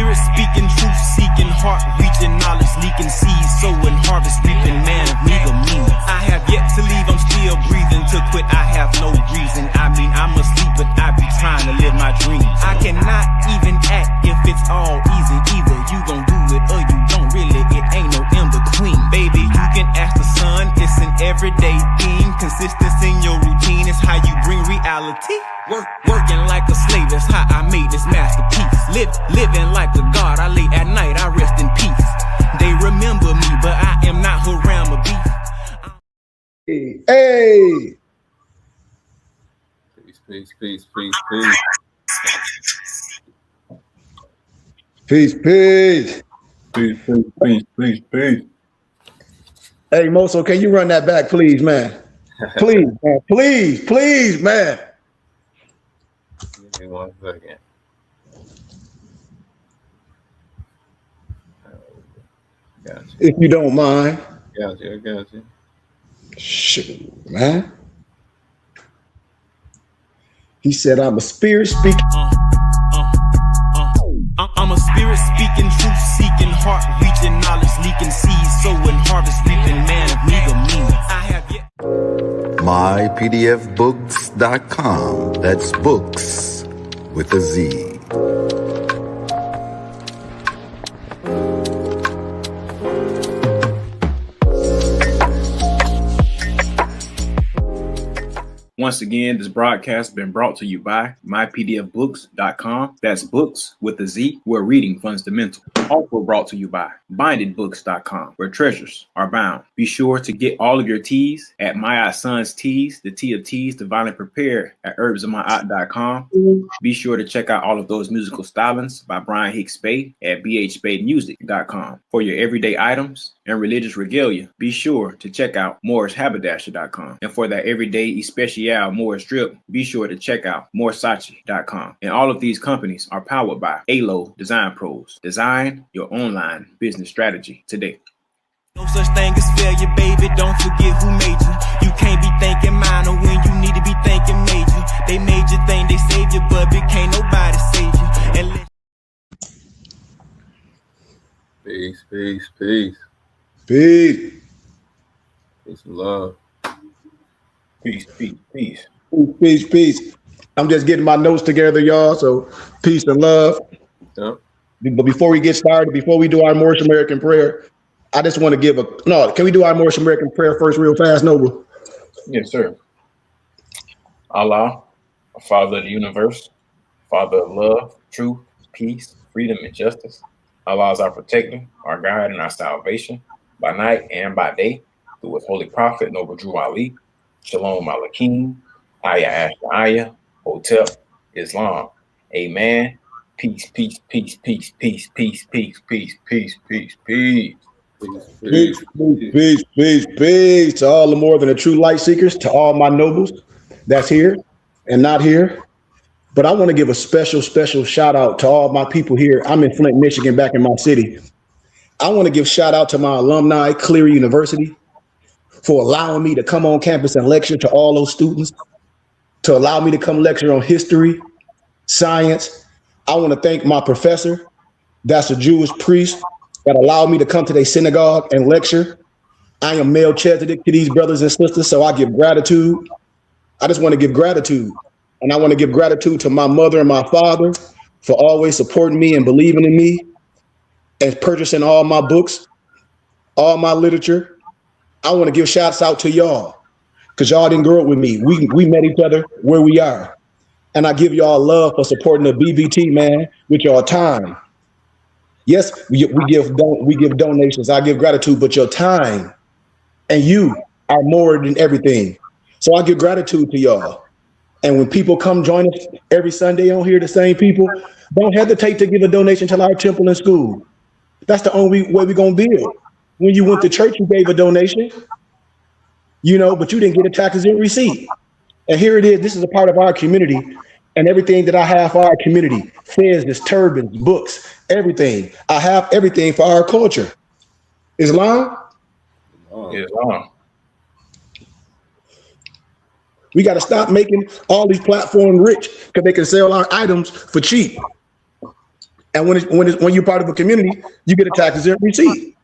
spirit speaking, truth seeking, heart reaching, knowledge leaking, seeds sowing, harvest reaping, man of meager means. I have yet to leave, I'm still breathing. To quit, I have no reason. I mean, I'm asleep, but I be trying to live my dreams. I cannot even act if it's all easy. Either you gon' do it or you don't. Really, it ain't no in between. Baby, you can ask the sun. It's an everyday thing. Consistency in your routine is how you bring reality. Working like a slave, that's how I made this masterpiece. Living like a god, I lay at night, I rest in peace. They remember me, but I am not Haram beef. Hey! Peace, peace, peace, peace. Peace, peace. Peace, peace, peace, peace, peace. Hey, Moso, can you run that back, please, man? Please, man. Please, man. Give me 1 second. Gotcha. If you don't mind. Gotcha, gotcha. Shoot, man. He said, I'm a spirit speaking. I'm a spirit speaking, truth seeking, heart reaching, knowledge leaking, seeds sowing, harvest reaping, man of meager means. I have yet. mypdfbooks.com. That's books with a Z. Once again, this broadcast has been brought to you by mypdfbooks.com. That's books with a Z, where reading fundamental. Also brought to you by bindedbooks.com, where treasures are bound. Be sure to get all of your teas at My Son's Teas, the tea of teas, divinely prepared at herbsofmyaunt.com. Be sure to check out all of those musical stylings by Brian Hicks Spade at bhspademusic.com. For your everyday items and religious regalia, be sure to check out morrishaberdasher.com. And for that everyday especial Morris drip, be sure to check out morsachi.com. And all of these companies are powered by ALO Design Pros. Design your online business strategy today. No such thing as failure, baby. Don't forget who made you. You can't be thinking minor when you need to be thinking major. They made you think they saved you, but can't nobody save you. And Peace, peace, peace. Peace. Peace and love. Peace, peace, peace. Peace, peace. I'm just getting my notes together, y'all. So peace and love. Yep. But before we get started, before we do our Moorish American prayer, I just want to give a can we do our Moorish American prayer first real fast, Noble? Yes, sir. Allah, Father of the universe, Father of love, truth, peace, freedom, and justice. Allah is our protector, our guide, and our salvation by night and by day through his holy prophet, Noble Drew Ali. Shalom Alakim, Ayah Ashaya, Hotep, Islam. Amen. Peace, peace, peace, peace, peace, peace, peace, peace, peace, peace, peace. Peace, peace to all the more than the true light seekers, to all my nobles that's here and not here. But I want to give a special shout out to all my people here. I'm in Flint, Michigan, back in my city. I want to give shout out to my alumni, KHARY University, for allowing me to come on campus and lecture to all those students, to allow me to come lecture on history, science. I want to thank my professor, that's a Jewish priest, that allowed me to come to their synagogue and lecture. I am Melchizedek to these brothers and sisters, so I give gratitude. I just want to give gratitude. And I want to give gratitude to my mother and my father for always supporting me and believing in me and purchasing all my books, all my literature. I want to give shouts out to y'all because y'all didn't grow up with me. We met each other where we are. And I give y'all love for supporting the BBT, man, with your time. Yes, we give donations. I give gratitude, but your time and you are more than everything. So I give gratitude to y'all. And when people come join us every Sunday on here, the same people, don't hesitate to give a donation to our temple and school. That's the only way we're going to build. When you went to church, you gave a donation, but you didn't get a taxes in receipt. And here it is. This is a part of our community. And everything that I have for our community, fez, turbans, books, everything. I have everything for our culture. Islam? Islam. We got to stop making all these platforms rich because they can sell our items for cheap. And when you're part of a community, you get a tax-exempt receipt.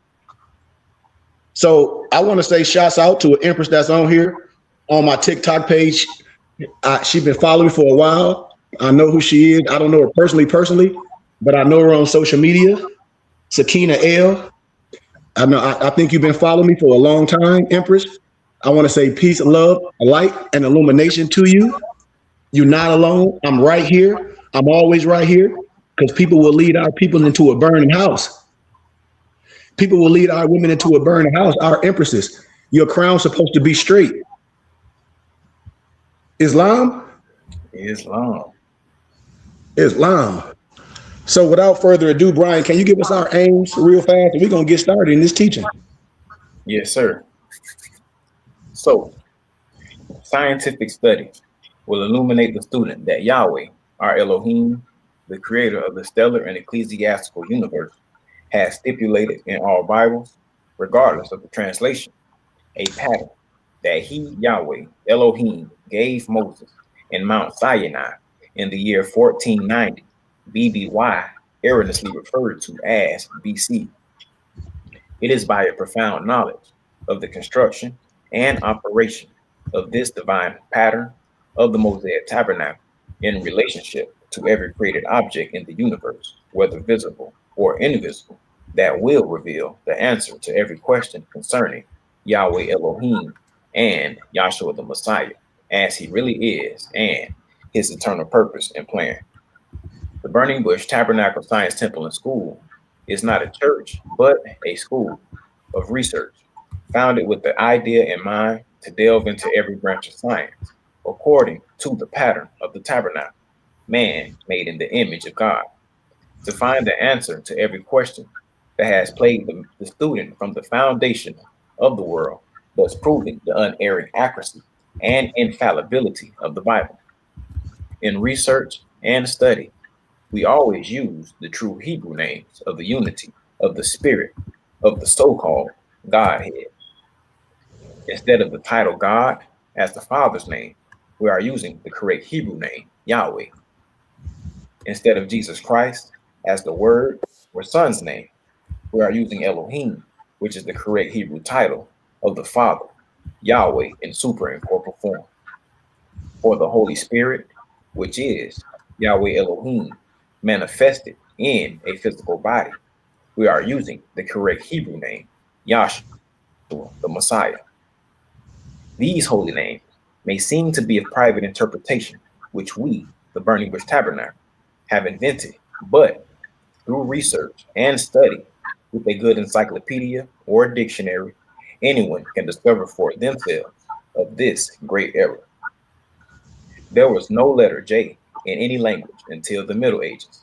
So I want to say shouts out to an Empress that's on here on my TikTok page. She's been following me for a while. I know who she is. I don't know her personally, but I know her on social media. Sakina L. I think you've been following me for a long time, Empress. I want to say peace, love, light, and illumination to you. You're not alone. I'm right here. I'm always right here, because people will lead our people into a burning house. People will lead our women into a burning house. Our empresses, your crown's supposed to be straight. Islam. So without further ado, Brian, can you give us our aims real fast? And we're going to get started in this teaching. Yes, sir. So, scientific study will illuminate the student that Yahweh, our Elohim, the creator of the stellar and ecclesiastical universe, has stipulated in all Bibles, regardless of the translation, a pattern that he, Yahweh, Elohim, gave Moses in Mount Sinai in the year 1490, BBY, erroneously referred to as BC. It is by a profound knowledge of the construction and operation of this divine pattern of the Mosaic Tabernacle in relationship to every created object in the universe, whether visible or invisible, that will reveal the answer to every question concerning Yahweh Elohim and Yahshua the Messiah, as he really is, and his eternal purpose and plan. The Burning Bush Tabernacle Science Temple and School is not a church, but a school of research, founded with the idea in mind to delve into every branch of science, according to the pattern of the tabernacle, man made in the image of God, to find the answer to every question that has plagued the student from the foundation of the world, thus proving the unerring accuracy and infallibility of the Bible. In research and study, we always use the true Hebrew names of the unity of the spirit of the so-called Godhead. Instead of the title God as the Father's name, we are using the correct Hebrew name, Yahweh. Instead of Jesus Christ as the Word or Son's name, we are using Elohim, which is the correct Hebrew title of the Father, Yahweh in superincorporeal form. For the Holy Spirit, which is Yahweh Elohim, manifested in a physical body, we are using the correct Hebrew name, Yahshua, the Messiah. These holy names may seem to be of private interpretation, which we, the Burning Bush Tabernacle, have invented, but through research and study with a good encyclopedia or dictionary, anyone can discover for themselves of this great error. There was no letter J in any language until the Middle Ages.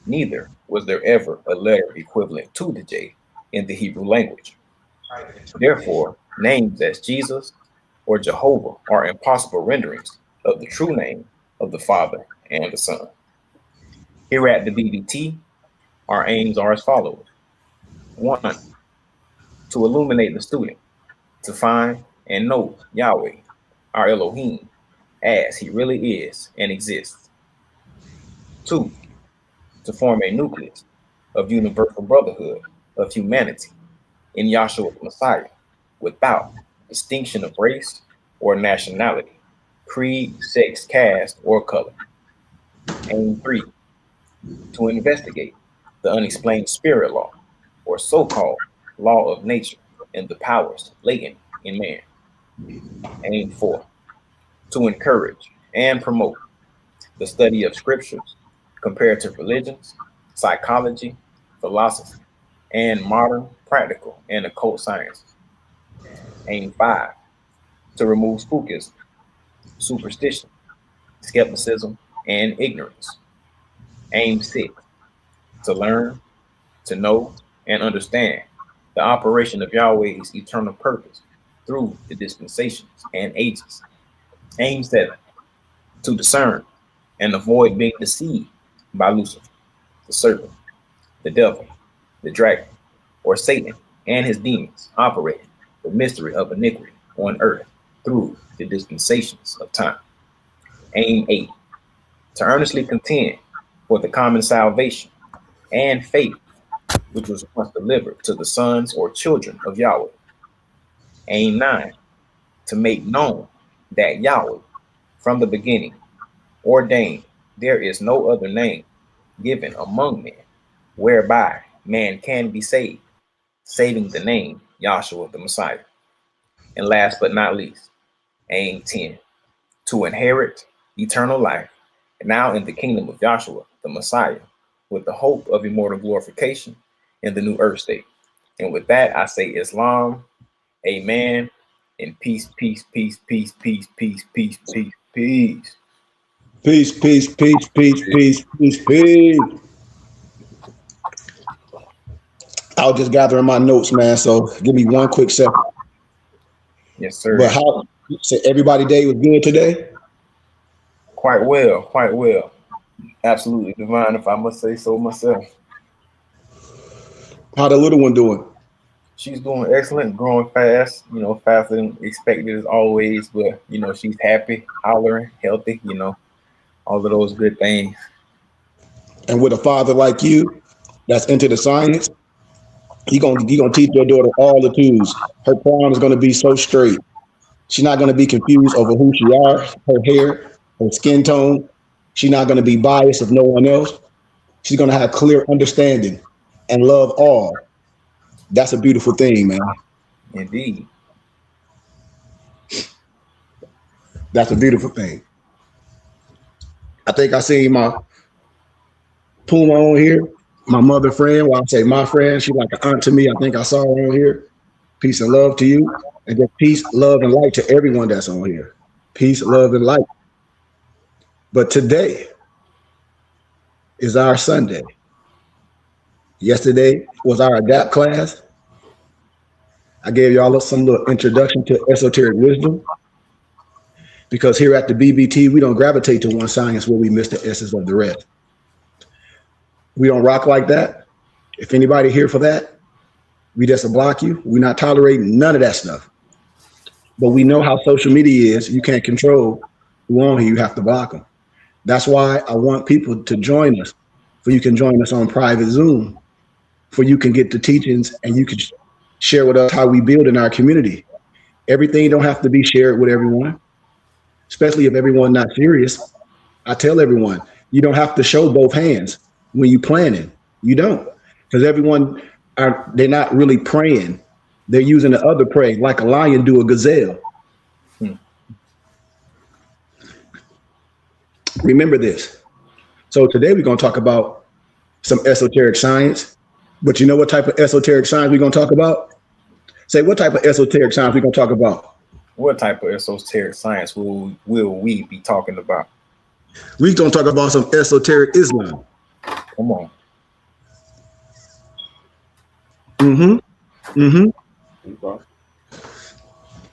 Neither was there ever a letter equivalent to the J in the Hebrew language. Therefore, names as Jesus or Jehovah are impossible renderings of the true name of the Father and the Son. Here at the BBT, our aims are as follows. 1, to illuminate the student, to find and know Yahweh, our Elohim, as he really is and exists. 2, to form a nucleus of universal brotherhood of humanity in Yahshua the Messiah, without distinction of race or nationality, creed, sex, caste, or color. Aim 3, to investigate the unexplained spirit law, or so-called law of nature and the powers latent in man. Aim 4, to encourage and promote the study of scriptures, comparative religions, psychology, philosophy, and modern practical and occult sciences. Aim 5, to remove spookism, superstition, skepticism, and ignorance. Aim 6, to learn, to know, and understand the operation of Yahweh's eternal purpose through the dispensations and ages. Aim 7, to discern and avoid being deceived by Lucifer, the serpent, the devil, the dragon, or Satan and his demons operating the mystery of iniquity on earth through the dispensations of time. Aim 8, to earnestly contend for the common salvation and faith, which was once delivered to the sons or children of Yahweh. Aim 9, to make known that Yahweh, from the beginning, ordained there is no other name given among men whereby man can be saved, saving the name Yahshua the Messiah. And last but not least, aim 10, to inherit eternal life, now in the kingdom of Yahshua the Messiah, with the hope of immortal glorification in the new earth state. And with that, I say Islam, amen, and peace, peace, peace, peace, peace, peace, peace, peace, peace. Peace, peace, peace, peace, peace, peace, peace. I was just gathering my notes, man. So give me one quick second. Yes, sir. But how? So everybody day was good today? Quite well, quite well. Absolutely divine, if I must say so myself. How the little one doing? She's doing excellent, growing fast, you know, faster than expected as always. But, you know, she's happy, hollering, healthy, you know, all of those good things. And with a father like you that's into the science, he gonna teach your daughter all the tools. Her prom is gonna be so straight. She's not gonna be confused over who she are, her hair, her skin tone. She's not gonna be biased of no one else. She's gonna have clear understanding and love all. That's a beautiful thing, man. Indeed. That's a beautiful thing. I think I seen my Puma on here, my mother friend. Well, I say my friend, she's like an aunt to me. I think I saw her on here. Peace and love to you. And just peace, love, and light to everyone that's on here. Peace, love, and light. But today is our Sunday. Yesterday was our ADAPT class. I gave y'all some little introduction to esoteric wisdom, because here at the BBT, we don't gravitate to one science where we miss the essence of the rest. We don't rock like that. If anybody here for that, we just block you. We're not tolerating none of that stuff. But we know how social media is. You can't control who on here. You have to block them. That's why I want people to join us, so you can join us on private Zoom, for you can get the teachings and you can share with us how we build in our community. Everything don't have to be shared with everyone, especially if everyone's not serious. I tell everyone, you don't have to show both hands when you planning. You don't, because everyone they're not really praying. They're using the other prey, like a lion do a gazelle. Remember this. So today we're going to talk about some esoteric science. But you know what type of esoteric science we're going to talk about? Say, what type of esoteric science we're going to talk about? What type of esoteric science will we be talking about? We're going to talk about some esoteric Islam. Come on.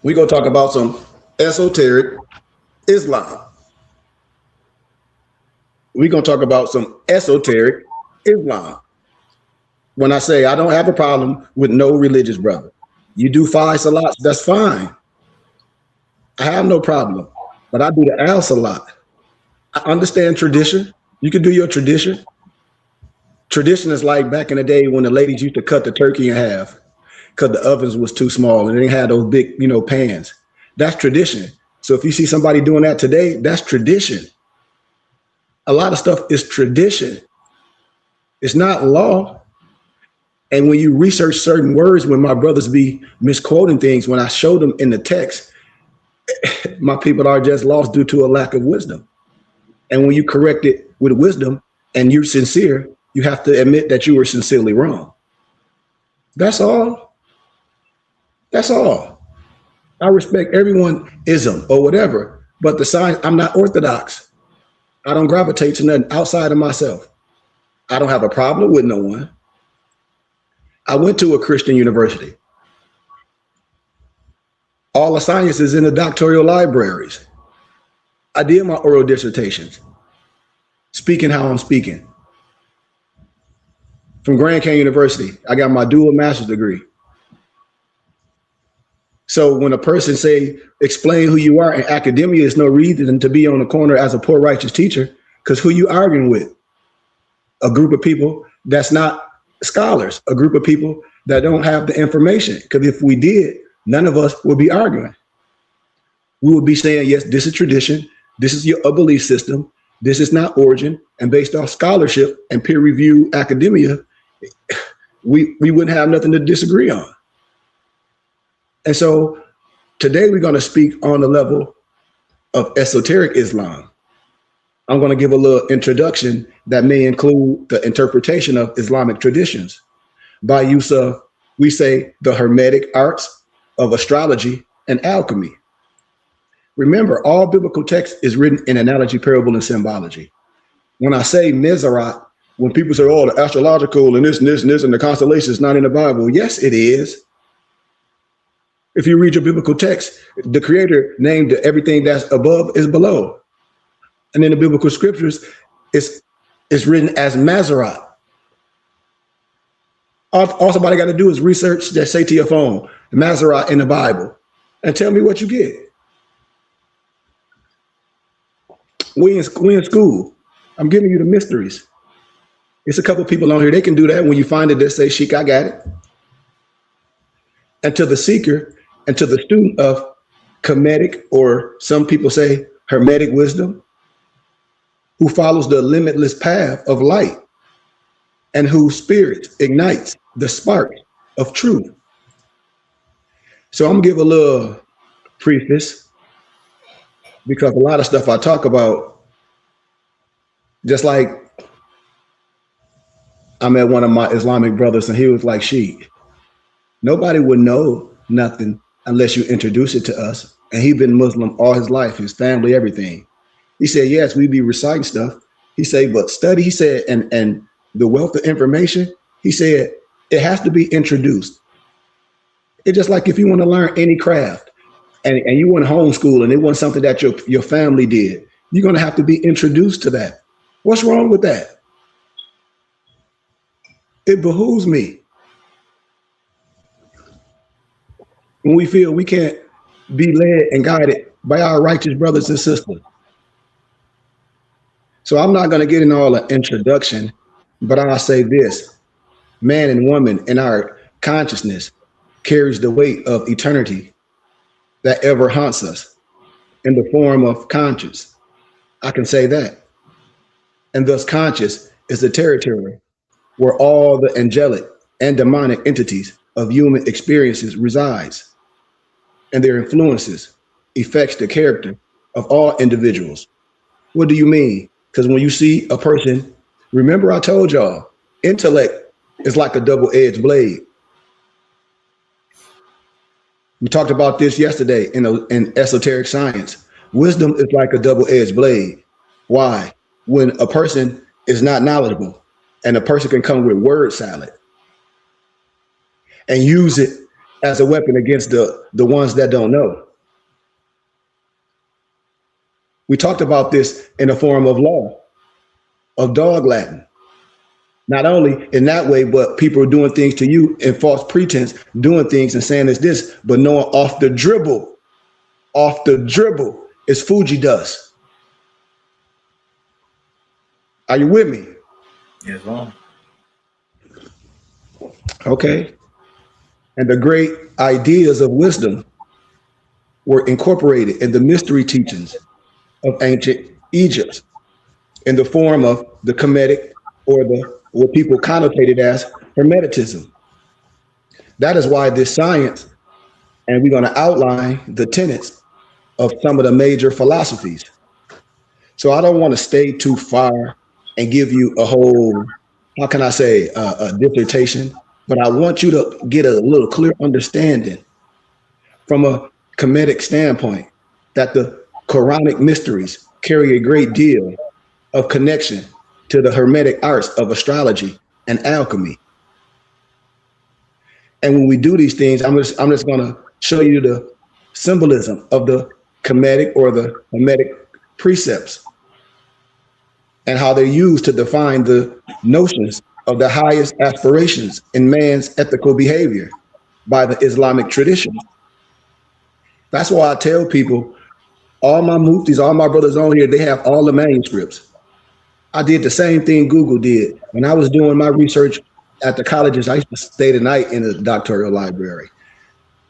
We're going to talk about some esoteric Islam. We're going to talk about some esoteric Islam. When I say I don't have a problem with no religious brother, you do 5 salats, that's fine. I have no problem, but I do the al salat. I understand tradition. You can do your tradition. Tradition is like back in the day when the ladies used to cut the turkey in half because the ovens was too small and they had those big, pans. That's tradition. So if you see somebody doing that today, that's tradition. A lot of stuff is tradition. It's not law. And when you research certain words, when my brothers be misquoting things, when I show them in the text, my people are just lost due to a lack of wisdom. And when you correct it with wisdom and you're sincere, you have to admit that you were sincerely wrong. That's all. That's all. I respect everyone ism or whatever, but the science, I'm not orthodox. I don't gravitate to nothing outside of myself. I don't have a problem with no one. I went to a Christian university. All the science is in the doctoral libraries. I did my oral dissertations, speaking how I'm speaking. From Grand Canyon University, I got my dual master's degree. So when a person say, explain who you are in academia, there's no reason to be on the corner as a poor righteous teacher, because who you arguing with? a group of people that's not scholars, a group of people that don't have the information. Because if we did, none of us would be arguing. We would be saying, yes, this is tradition. This is a belief system. This is not origin. And based off scholarship and peer review academia, we wouldn't have nothing to disagree on. And so today we're going to speak on the level of esoteric Islam. I'm going to give a little introduction that may include the interpretation of Islamic traditions by use of, we say, the Hermetic arts of astrology and alchemy. Remember, all biblical text is written in analogy, parable, and symbology. When I say Mizraat, when people say, oh, the astrological and this and this and this and the constellation is not in the Bible, yes, it is. If you read your biblical text, the Creator named everything that's above is below. And in the biblical scriptures, it's written as Mazzarat. All somebody got to do is research, just say to your phone, Mazzarat in the Bible, and tell me what you get. We in school. I'm giving you the mysteries. It's a couple people on here. They can do that. When you find it, they say, Sheikh, I got it. And to the seeker and to the student of Kemetic, or some people say Hermetic wisdom, who follows the limitless path of light and whose spirit ignites the spark of truth. So I'm gonna give a little preface, because a lot of stuff I talk about, just like I met one of my Islamic brothers and he was like, Sheikh, nobody would know nothing unless you introduce it to us. And he'd been Muslim all his life, his family, everything. He said, yes, we be reciting stuff. He said, but study, he said, and the wealth of information, he said, it has to be introduced. It's just like if you want to learn any craft, and you want to homeschool and it wasn't something that your family did, you're going to have to be introduced to that. What's wrong with that? It behooves me. When we feel we can't be led and guided by our righteous brothers and sisters. So I'm not going to get in all the introduction, but I'll say this: man and woman in our consciousness carries the weight of eternity that ever haunts us in the form of conscience. I can say that. And thus conscious is the territory where all the angelic and demonic entities of human experiences resides, and their influences affects the character of all individuals. What do you mean? Because when you see a person, remember I told y'all, intellect is like a double-edged blade. We talked about this yesterday in esoteric science. Wisdom is like a double-edged blade. Why? When a person is not knowledgeable, and a person can come with word salad and use it as a weapon against the ones that don't know. We talked about this in the form of law, of dog Latin. Not only in that way, but people are doing things to you in false pretense, doing things and saying it's this, but knowing off the dribble is Fuji dust. Are you with me? Yes, Lord. Okay. And the great ideas of wisdom were incorporated in the mystery teachings of ancient Egypt in the form of the Kemetic, or what people connotated as Hermeticism. That is why this science, and we're going to outline the tenets of some of the major philosophies. So I don't want to stay too far and give you a whole, how can I say, a dissertation, but I want you to get a little clear understanding from a Kemetic standpoint that the Quranic mysteries carry a great deal of connection to the Hermetic arts of astrology and alchemy. And when we do these things, I'm just going to show you the symbolism of the Kemetic or the Hermetic precepts and how they're used to define the notions of the highest aspirations in man's ethical behavior by the Islamic tradition. That's why I tell people, all my MUFTIs, all my brothers on here, they have all the manuscripts. I did the same thing Google did. When I was doing my research at the colleges, I used to stay the night in the doctoral library.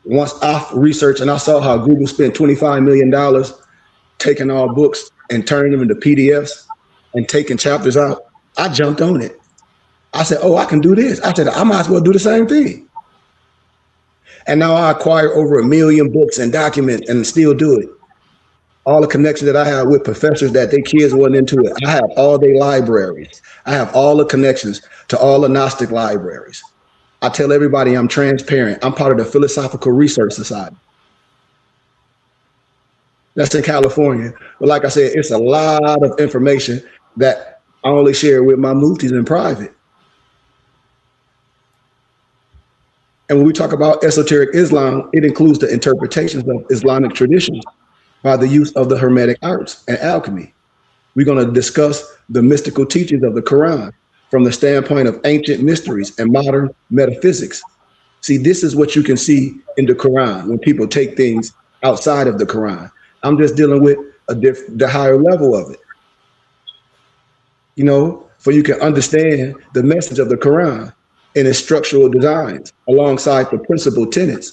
Once I researched and I saw how Google spent $25 million taking all books and turning them into PDFs and taking chapters out, I jumped on it. I said, oh, I can do this. I said, I might as well do the same thing. And now I acquire over 1 million books and documents and still do it. All the connections that I have with professors that their kids wasn't into it. I have all their libraries. I have all the connections to all the Gnostic libraries. I tell everybody I'm transparent. I'm part of the Philosophical Research Society. That's in California. But like I said, it's a lot of information that I only share with my muftis in private. And when we talk about esoteric Islam, it includes the interpretations of Islamic traditions by the use of the Hermetic arts and alchemy. We're going to discuss the mystical teachings of the Quran from the standpoint of ancient mysteries and modern metaphysics. See, this is what you can see in the Quran when people take things outside of the Quran. I'm just dealing with the higher level of it. You know, for you can understand the message of the Quran in its structural designs alongside the principal tenets,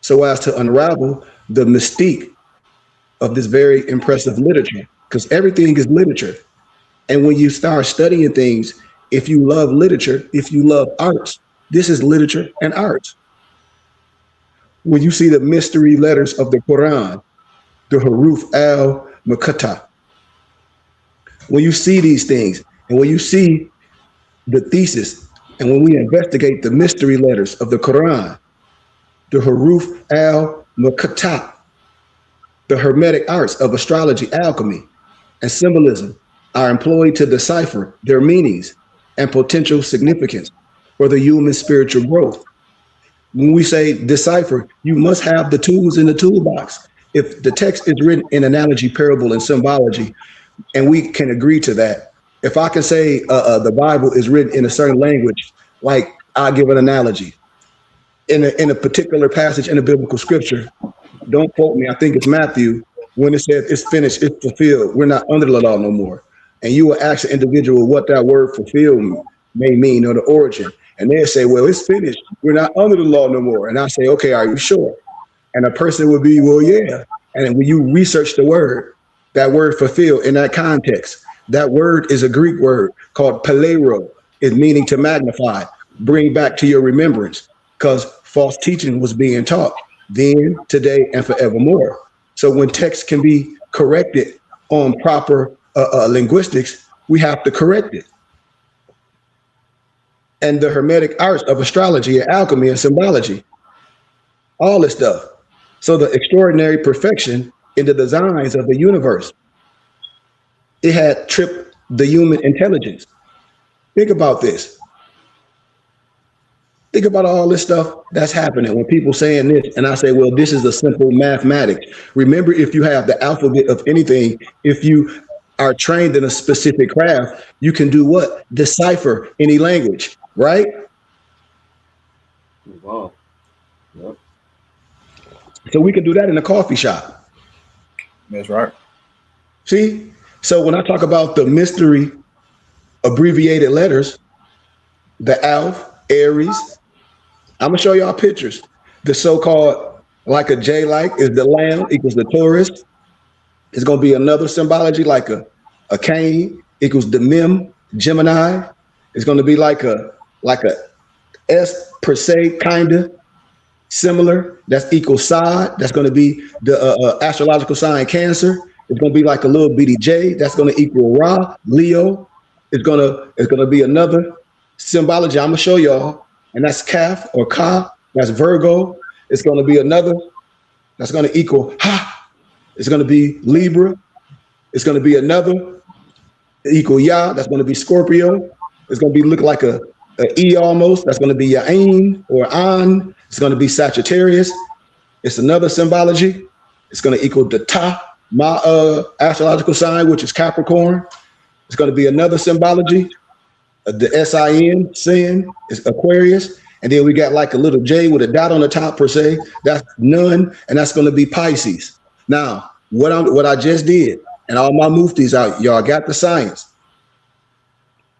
so as to unravel the mystique of this very impressive literature, because everything is literature. And when you start studying things, if you love literature, if you love arts, this is literature and arts. When you see the mystery letters of the Quran, the Huruf al-Muqatta, when you see these things, and when you see the thesis, and when we investigate the mystery letters of the Quran, the Huruf al-Muqatta, the Hermetic arts of astrology, alchemy, and symbolism are employed to decipher their meanings and potential significance for the human spiritual growth. When we say decipher, you must have the tools in the toolbox. If the text is written in analogy, parable, and symbology, and we can agree to that, if I can say the Bible is written in a certain language, like I'll give an analogy. In a particular passage in the biblical scripture, don't quote me, I think it's Matthew, when it says it's finished, it's fulfilled, we're not under the law no more. And you will ask an individual what that word fulfilled may mean, or the origin. And they'll say, well, it's finished, we're not under the law no more. And I say, okay, are you sure? And a person would be, well, yeah. And when you research the word, that word fulfill in that context, that word is a Greek word called palero, is meaning to magnify, bring back to your remembrance, because false teaching was being taught then, today, and forevermore. So when text can be corrected on proper linguistics, we have to correct it. And the Hermetic arts of astrology and alchemy and symbology, all this stuff. So the extraordinary perfection in the designs of the universe, it had tripped the human intelligence. Think about this. Think about all this stuff that's happening when people saying this, and I say, well, this is a simple mathematics. Remember, if you have the alphabet of anything, if you are trained in a specific craft, you can do what? Decipher any language, right? Wow. Yep. So we can do that in a coffee shop. That's right. See? So when I talk about the mystery abbreviated letters, the Alph, Aries, I'm gonna show y'all pictures. The so-called, like a J-like is the Lamb equals the Taurus. It's gonna be another symbology like a Cain equals the Mem, Gemini. It's gonna be like a S per se, kinda similar. That's equal Sod. That's gonna be the astrological sign Cancer. It's gonna be like a little bitty J. That's gonna equal Ra, Leo. It's gonna be another symbology I'm gonna show y'all, and that's Kaf or Ka. That's Virgo. It's gonna be another. That's gonna equal Ha. It's gonna be Libra. It's gonna be another equal Ya. That's gonna be Scorpio. It's gonna be look like a E almost. That's gonna be Ya'in or An. It's gonna be Sagittarius. It's another symbology. It's gonna equal the Ta, my astrological sign, which is Capricorn. It's gonna be another symbology. The S-I-N, sin, is Aquarius. And then we got like a little J with a dot on the top per se. That's Nun, and that's going to be Pisces. Now, what I just did, and all my muftis out, y'all got the science.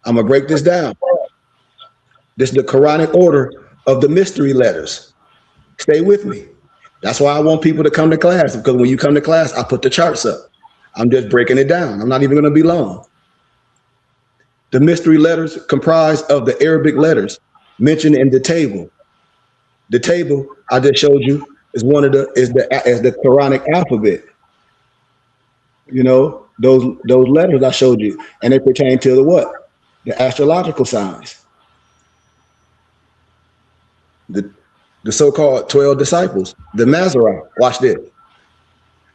I'm gonna break this down. This is the Quranic order of the mystery letters. Stay with me. That's why I want people to come to class, because when you come to class, I put the charts up. I'm just breaking it down. I'm not even gonna be long. The mystery letters comprise of the Arabic letters mentioned in the table. The table I just showed you is the Quranic alphabet. You know, those letters I showed you, and they pertain to the what? The astrological signs. The so-called 12 disciples, the Mazarah. Watch this.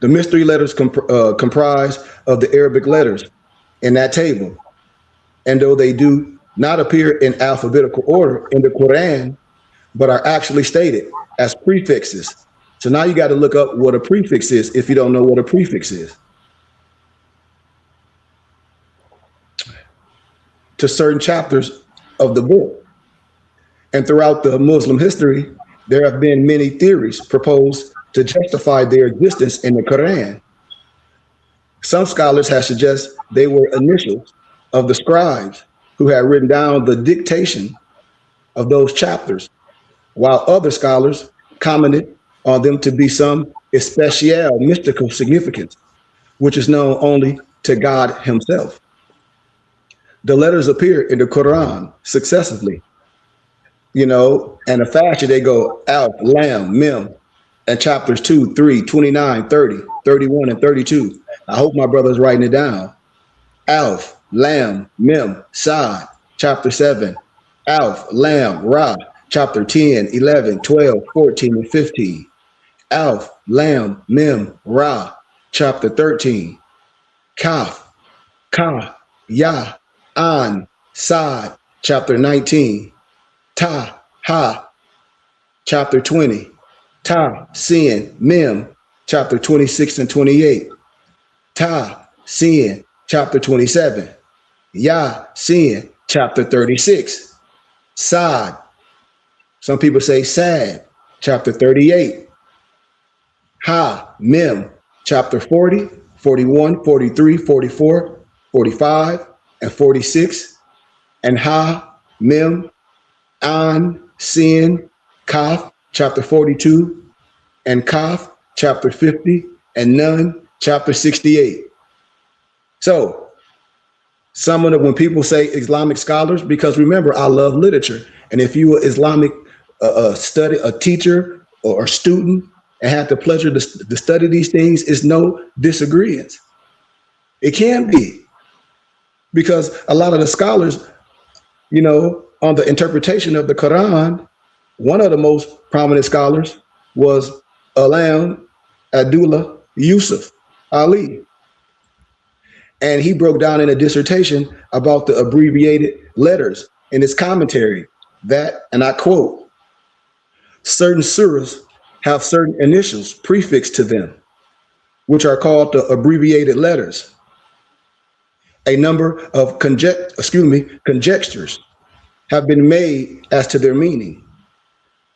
The mystery letters comprise of the Arabic letters in that table. And though they do not appear in alphabetical order in the Quran, but are actually stated as prefixes. So now you got to look up what a prefix is if you don't know what a prefix is. To certain chapters of the book. And throughout the Muslim history, there have been many theories proposed to justify their existence in the Quran. Some scholars have suggested they were initials of the scribes who had written down the dictation of those chapters, while other scholars commented on them to be some especial mystical significance, which is known only to God himself. The letters appear in the Quran successively, you know, and a fashion they go Alf, Lam, Mem, and chapters 2, 3, 29, 30, 31, and 32. I hope my brother's writing it down. Alf, Lam, Mem, Sad, chapter 7. Alf, Lam, Ra, chapter 10, 11, 12, 14, and 15. Alf, Lam, Mem, Ra, chapter 13. Kaf, Ka, Ya, An, Sad, chapter 19. Ta, Ha, chapter 20. Ta, Sin, Mem, chapter 26 and 28. Ta, Sin, chapter 27. Ya, Sin, chapter 36. Sad, some people say Sad, chapter 38. Ha, Mem, chapter 40, 41, 43, 44, 45, and 46. And Ha, Mem, An, Sin, Kaf, chapter 42, and Kaf, chapter 50, and Nun, chapter 68. So, some of the, when people say Islamic scholars, because remember, I love literature. And if you were Islamic a teacher or a student and had the pleasure to study these things, is no disagreement. It can be, because a lot of the scholars, you know, on the interpretation of the Quran, one of the most prominent scholars was Alam Abdullah Yusuf Ali. And he broke down in a dissertation about the abbreviated letters in his commentary that, and I quote, certain surahs have certain initials prefixed to them, which are called the abbreviated letters. A number of conjectures have been made as to their meaning.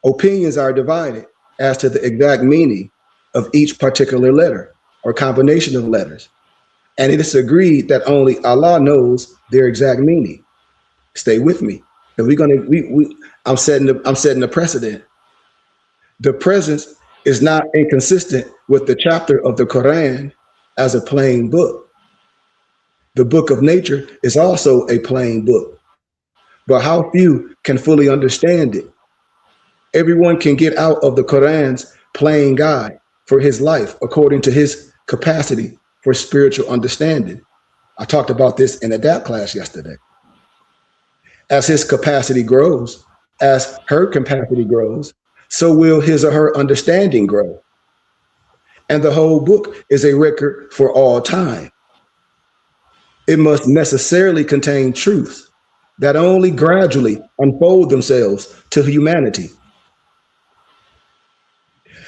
Opinions are divided as to the exact meaning of each particular letter or combination of letters. And it is agreed that only Allah knows their exact meaning. Stay with me. And I'm setting the precedent. The presence is not inconsistent with the chapter of the Quran as a plain book. The book of nature is also a plain book, but how few can fully understand it. Everyone can get out of the Quran's plain guide for his life according to his capacity for spiritual understanding. I talked about this in ADAPT class yesterday. As his capacity grows, as her capacity grows, so will his or her understanding grow. And the whole book is a record for all time. It must necessarily contain truths that only gradually unfold themselves to humanity.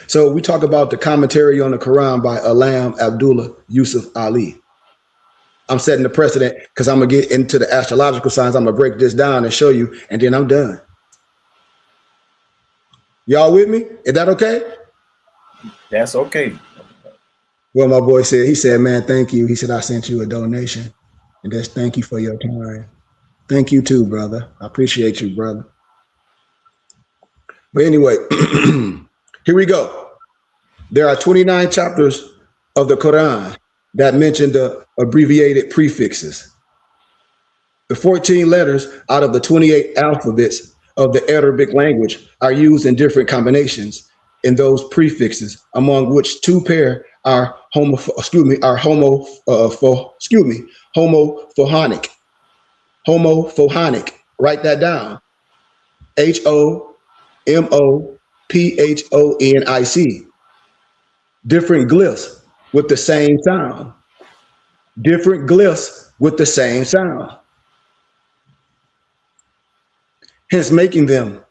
So we talk about the commentary on the Quran by Alam Abdullah Yusuf Ali. I'm setting the precedent because I'm gonna get into the astrological signs. I'm gonna break this down and show you, and then I'm done. Y'all with me? Is that okay? That's okay. Well, my boy said, he said, man, thank you. He said, I sent you a donation, and just thank you for your time. Thank you too, brother. I appreciate you, brother. But anyway, here we go. There are 29 chapters of the Quran that mention the abbreviated prefixes. The 14 letters out of the 28 alphabets of the Arabic language are used in different combinations in those prefixes, among which two pair are homophonic. Homophonic. Write that down. HOMOPHONIC. Different glyphs with the same sound. Different glyphs with the same sound. Hence making them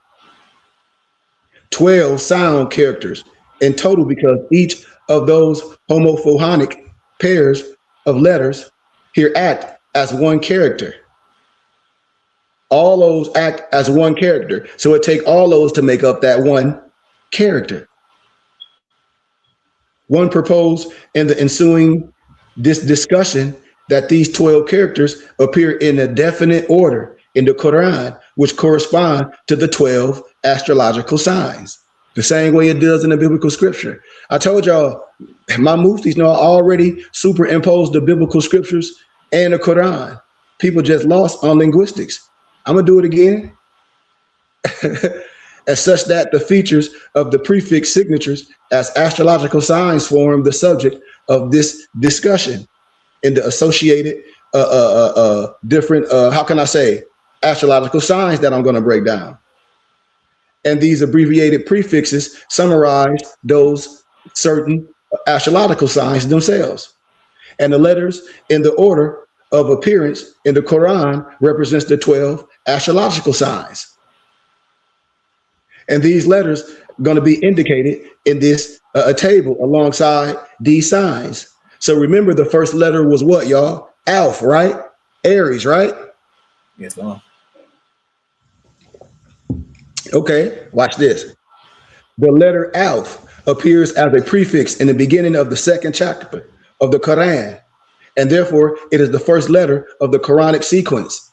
12 sound characters in total, because each of those homophonic pairs of letters here act as one character. All those act as one character. So it takes all those to make up that one character. One proposed in the ensuing discussion that these 12 characters appear in a definite order in the Quran, which correspond to the 12 astrological signs, the same way it does in the biblical scripture. I told y'all, my muftis know I already superimposed the biblical scriptures and the Quran. People just lost on linguistics. I'm gonna do it again. As such that the features of the prefix signatures as astrological signs form the subject of this discussion in the associated different, how can I say, astrological signs that I'm going to break down. And these abbreviated prefixes summarize those certain astrological signs themselves. And the letters in the order of appearance in the Quran represents the 12 astrological signs. And these letters are going to be indicated in this table alongside these signs. So remember, the first letter was what, y'all? Alph, right? Aries, right? Yes, ma'am. Okay, watch this. The letter Alph appears as a prefix in the beginning of the second chapter of the Quran, and therefore it is the first letter of the Quranic sequence.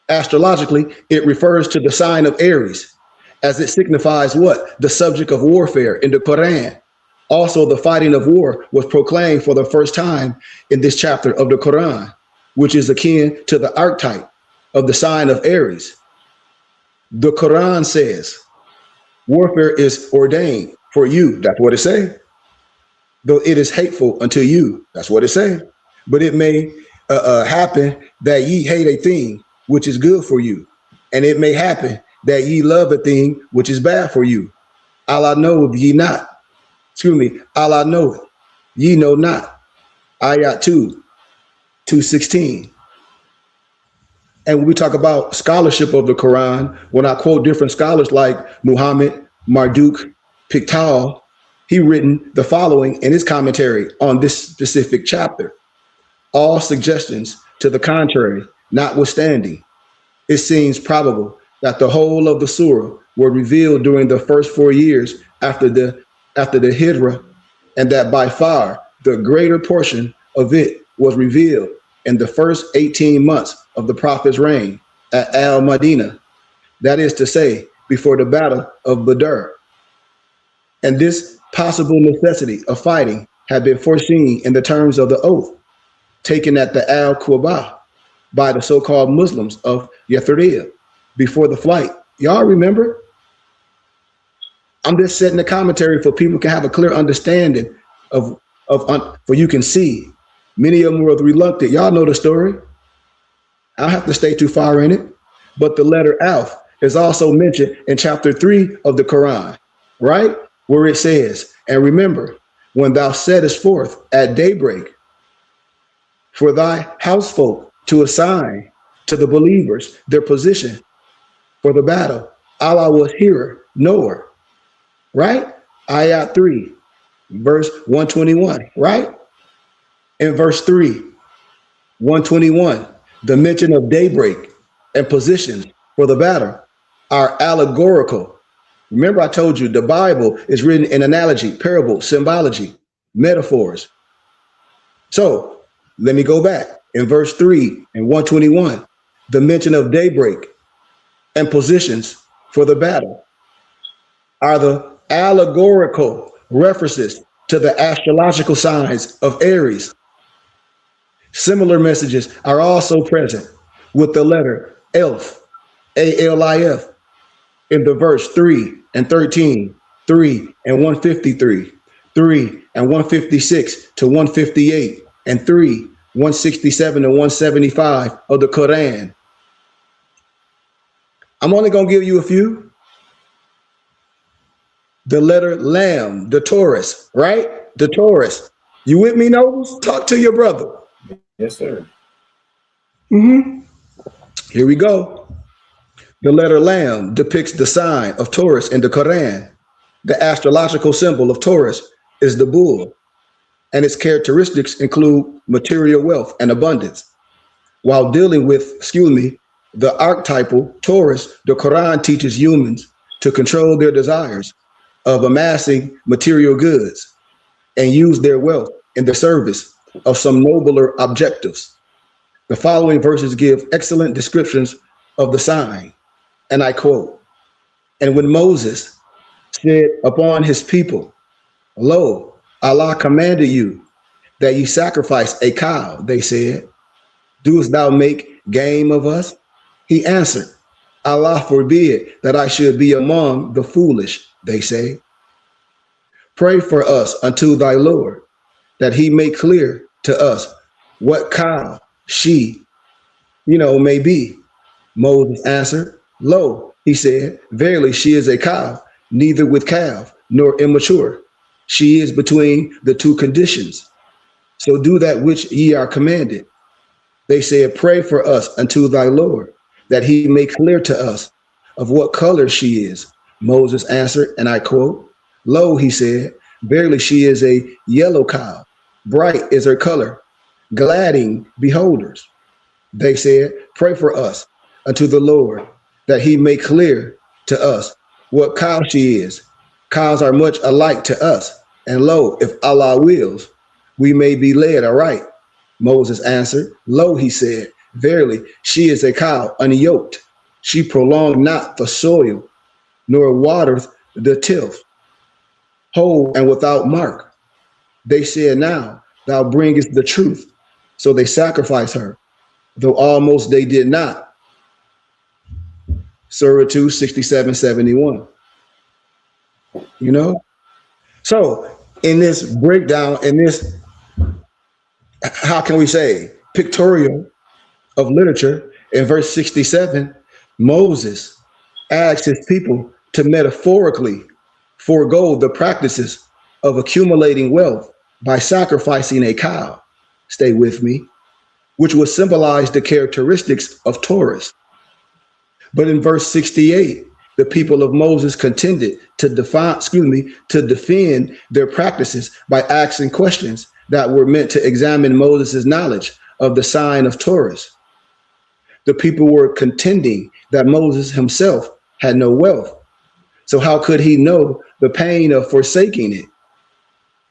Astrologically, it refers to the sign of Aries, as it signifies what? The subject of warfare in the Quran. Also, the fighting of war was proclaimed for the first time in this chapter of the Quran, which is akin to the archetype of the sign of Aries. The Quran says, warfare is ordained for you. That's what it says. Though it is hateful unto you. That's what it says. But it may happen that ye hate a thing which is good for you. And it may happen that ye love a thing which is bad for you. Allah knoweth ye not. Excuse me. Allah knoweth. Ye know not. Ayat 2:16. And when we talk about scholarship of the Quran, when I quote different scholars like Muhammad, Marduk, Pickthall, he written the following in his commentary on this specific chapter. All suggestions to the contrary notwithstanding, it seems probable that the whole of the surah were revealed during the first 4 years after the Hijrah, and that by far the greater portion of it was revealed in the first 18 months of the Prophet's reign at Al-Madinah, that is to say, before the battle of Badr. And this possible necessity of fighting had been foreseen in the terms of the oath taken at the Al-Quba by the so-called Muslims of Yathrib before the flight. Y'all remember? I'm just setting the commentary for people can have a clear understanding for you can see. Many of them were reluctant. Y'all know the story. I don't have to stay too far in it. But the letter Alph is also mentioned in chapter 3 of the Quran, right? Where it says, and remember, when thou settest forth at daybreak for thy housefolk to assign to the believers their position for the battle, Allah was hearer, knower, right? Ayat 3, verse 121, right? In verse 3, 121, the mention of daybreak and positions for the battle are allegorical. Remember, I told you the Bible is written in analogy, parable, symbology, metaphors. So let me go back in verse 3 and 121. the mention of daybreak and positions for the battle are the allegorical references to the astrological signs of Aries. Similar messages are also present with the letter Elf, A-L-I-F, in the verse 3 and 13, 3 and 153, 3 and 156 to 158, and 3, 167 to 175 of the Quran. I'm only going to give you a few. The letter Lam, the Taurus, right? The Taurus. You with me, Nobles? Talk to your brother. Yes, sir. Here we go. The letter Lam depicts the sign of Taurus in the Quran. The astrological symbol of Taurus is the bull, and its characteristics include material wealth and abundance. While dealing with, the archetypal Taurus, the Quran teaches humans to control their desires of amassing material goods and use their wealth in the service of some nobler objectives. The following verses give excellent descriptions of the sign, and I quote, "And when Moses said upon his people, Lo, Allah commanded you that ye sacrifice a cow, they said, doest thou make game of us? He answered, Allah forbid that I should be among the foolish, they say. Pray for us unto thy Lord, that he make clear to us what cow she, may be. Moses answered, Lo, he said, verily she is a cow, neither with calf nor immature. She is between the two conditions. So do that which ye are commanded. They said, pray for us unto thy Lord, that he make clear to us of what color she is. Moses answered, and I quote, Lo, he said, verily she is a yellow cow, bright is her color, gladding beholders. They said, pray for us unto the Lord, that he make clear to us what cow she is. Cows are much alike to us, and lo, if Allah wills, we may be led aright. Moses answered, Lo, he said, verily she is a cow unyoked. She prolonged not the soil, nor watereth the tilth, whole and without mark. They said, now thou bringest the truth. So they sacrificed her, though almost they did not. Surah 2, 67, 71. So in this breakdown, in this, how can we say, pictorial of literature, in verse 67, Moses asks his people to metaphorically forego the practices of accumulating wealth by sacrificing a cow, stay with me, which would symbolize the characteristics of Taurus. But in verse 68, the people of Moses contended to defend their practices by asking questions that were meant to examine Moses' knowledge of the sign of Taurus. The people were contending that Moses himself had no wealth. So how could he know the pain of forsaking it?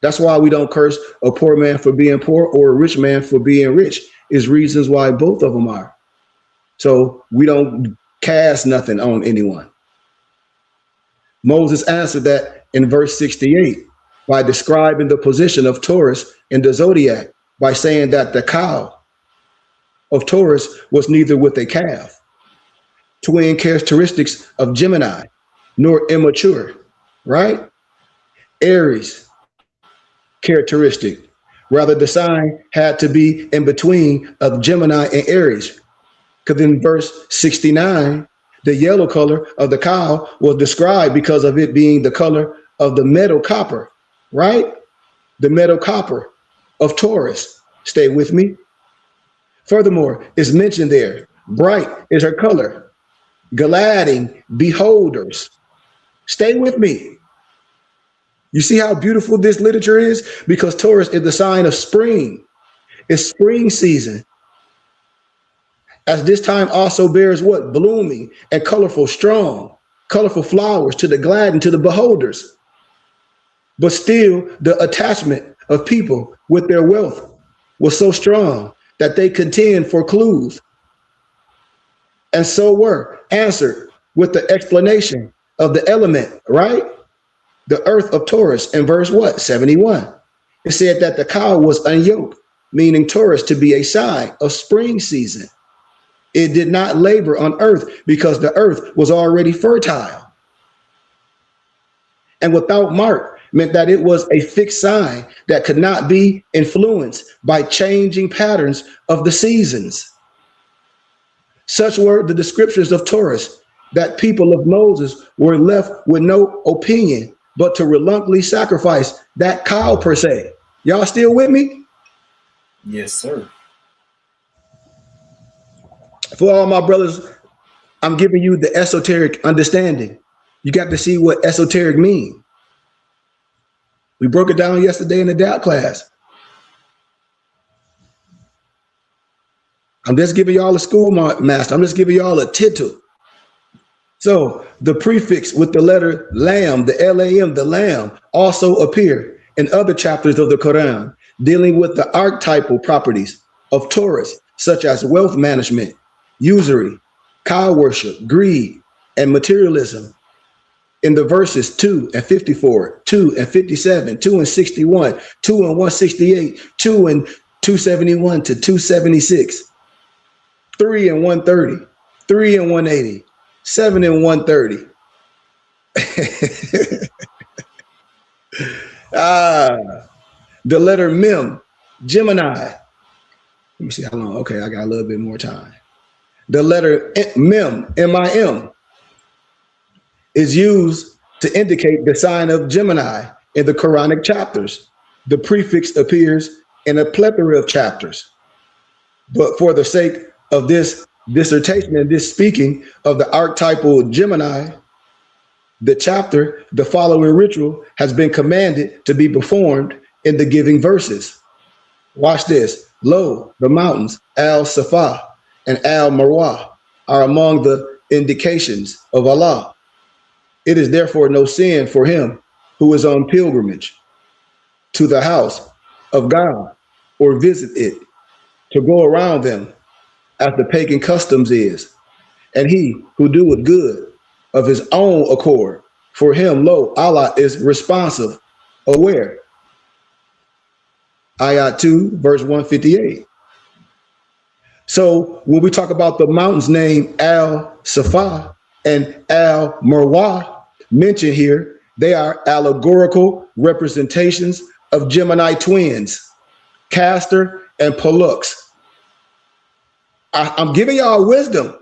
That's why we don't curse a poor man for being poor or a rich man for being rich, is reasons why both of them are. So we don't cast nothing on anyone. Moses answered that in verse 68 by describing the position of Taurus in the zodiac by saying that the cow of Taurus was neither with a calf, twin characteristics of Gemini, nor immature, right? Aries characteristic. Rather, the sign had to be in between of Gemini and Aries. Because in verse 69, the yellow color of the cow was described because of it being the color of the metal copper, right? The metal copper of Taurus. Stay with me. Furthermore, it's mentioned there, bright is her color, gladding beholders. Stay with me. You see how beautiful this literature is? Because Taurus is the sign of spring. It's spring season. As this time also bears what? Blooming and colorful, strong, colorful flowers to the glad and to the beholders. But still, the attachment of people with their wealth was so strong that they contend for clues and so were answered with the explanation of the element, right? The earth of Taurus in verse what? 71. It said that the cow was unyoked, meaning Taurus to be a sign of spring season. It did not labor on earth because the earth was already fertile. And without mark meant that it was a fixed sign that could not be influenced by changing patterns of the seasons. Such were the descriptions of Taurus, that people of Moses were left with no opinion but to reluctantly sacrifice that cow per se. Y'all still with me? Yes, sir. For all my brothers, I'm giving you the esoteric understanding. You got to see what esoteric means. We broke it down yesterday in the doubt class. I'm just giving y'all a schoolmaster. I'm just giving y'all a tittle. So the prefix with the letter lamb, the Lam, the lamb, also appear in other chapters of the Quran, dealing with the archetypal properties of Taurus, such as wealth management, usury, cow worship, greed, and materialism. In the verses 2 and 54, 2 and 57, 2 and 61, 2 and 168, 2 and 271 to 276, 3 and 130, 3 and 180, 7 and 130. The letter Mem, Gemini. Let me see how long. Okay, I got a little bit more time. The letter Mem, M-I-M, is used to indicate the sign of Gemini in the Quranic chapters. The prefix appears in a plethora of chapters. But for the sake of this dissertation and this speaking of the archetypal Gemini, the following ritual has been commanded to be performed in the giving verses. Watch this. Lo, the mountains, Al-Safa and Al-Marwa are among the indications of Allah. It is therefore no sin for him who is on pilgrimage to the house of God or visit it to go around them as the pagan customs is. And he who doeth good of his own accord, for him, lo, Allah is responsive, aware. Ayat 2, verse 158. So when we talk about the mountains named Al-Safa and Al-Marwa mentioned here, they are allegorical representations of Gemini twins, Castor and Pollux. I'm giving y'all wisdom.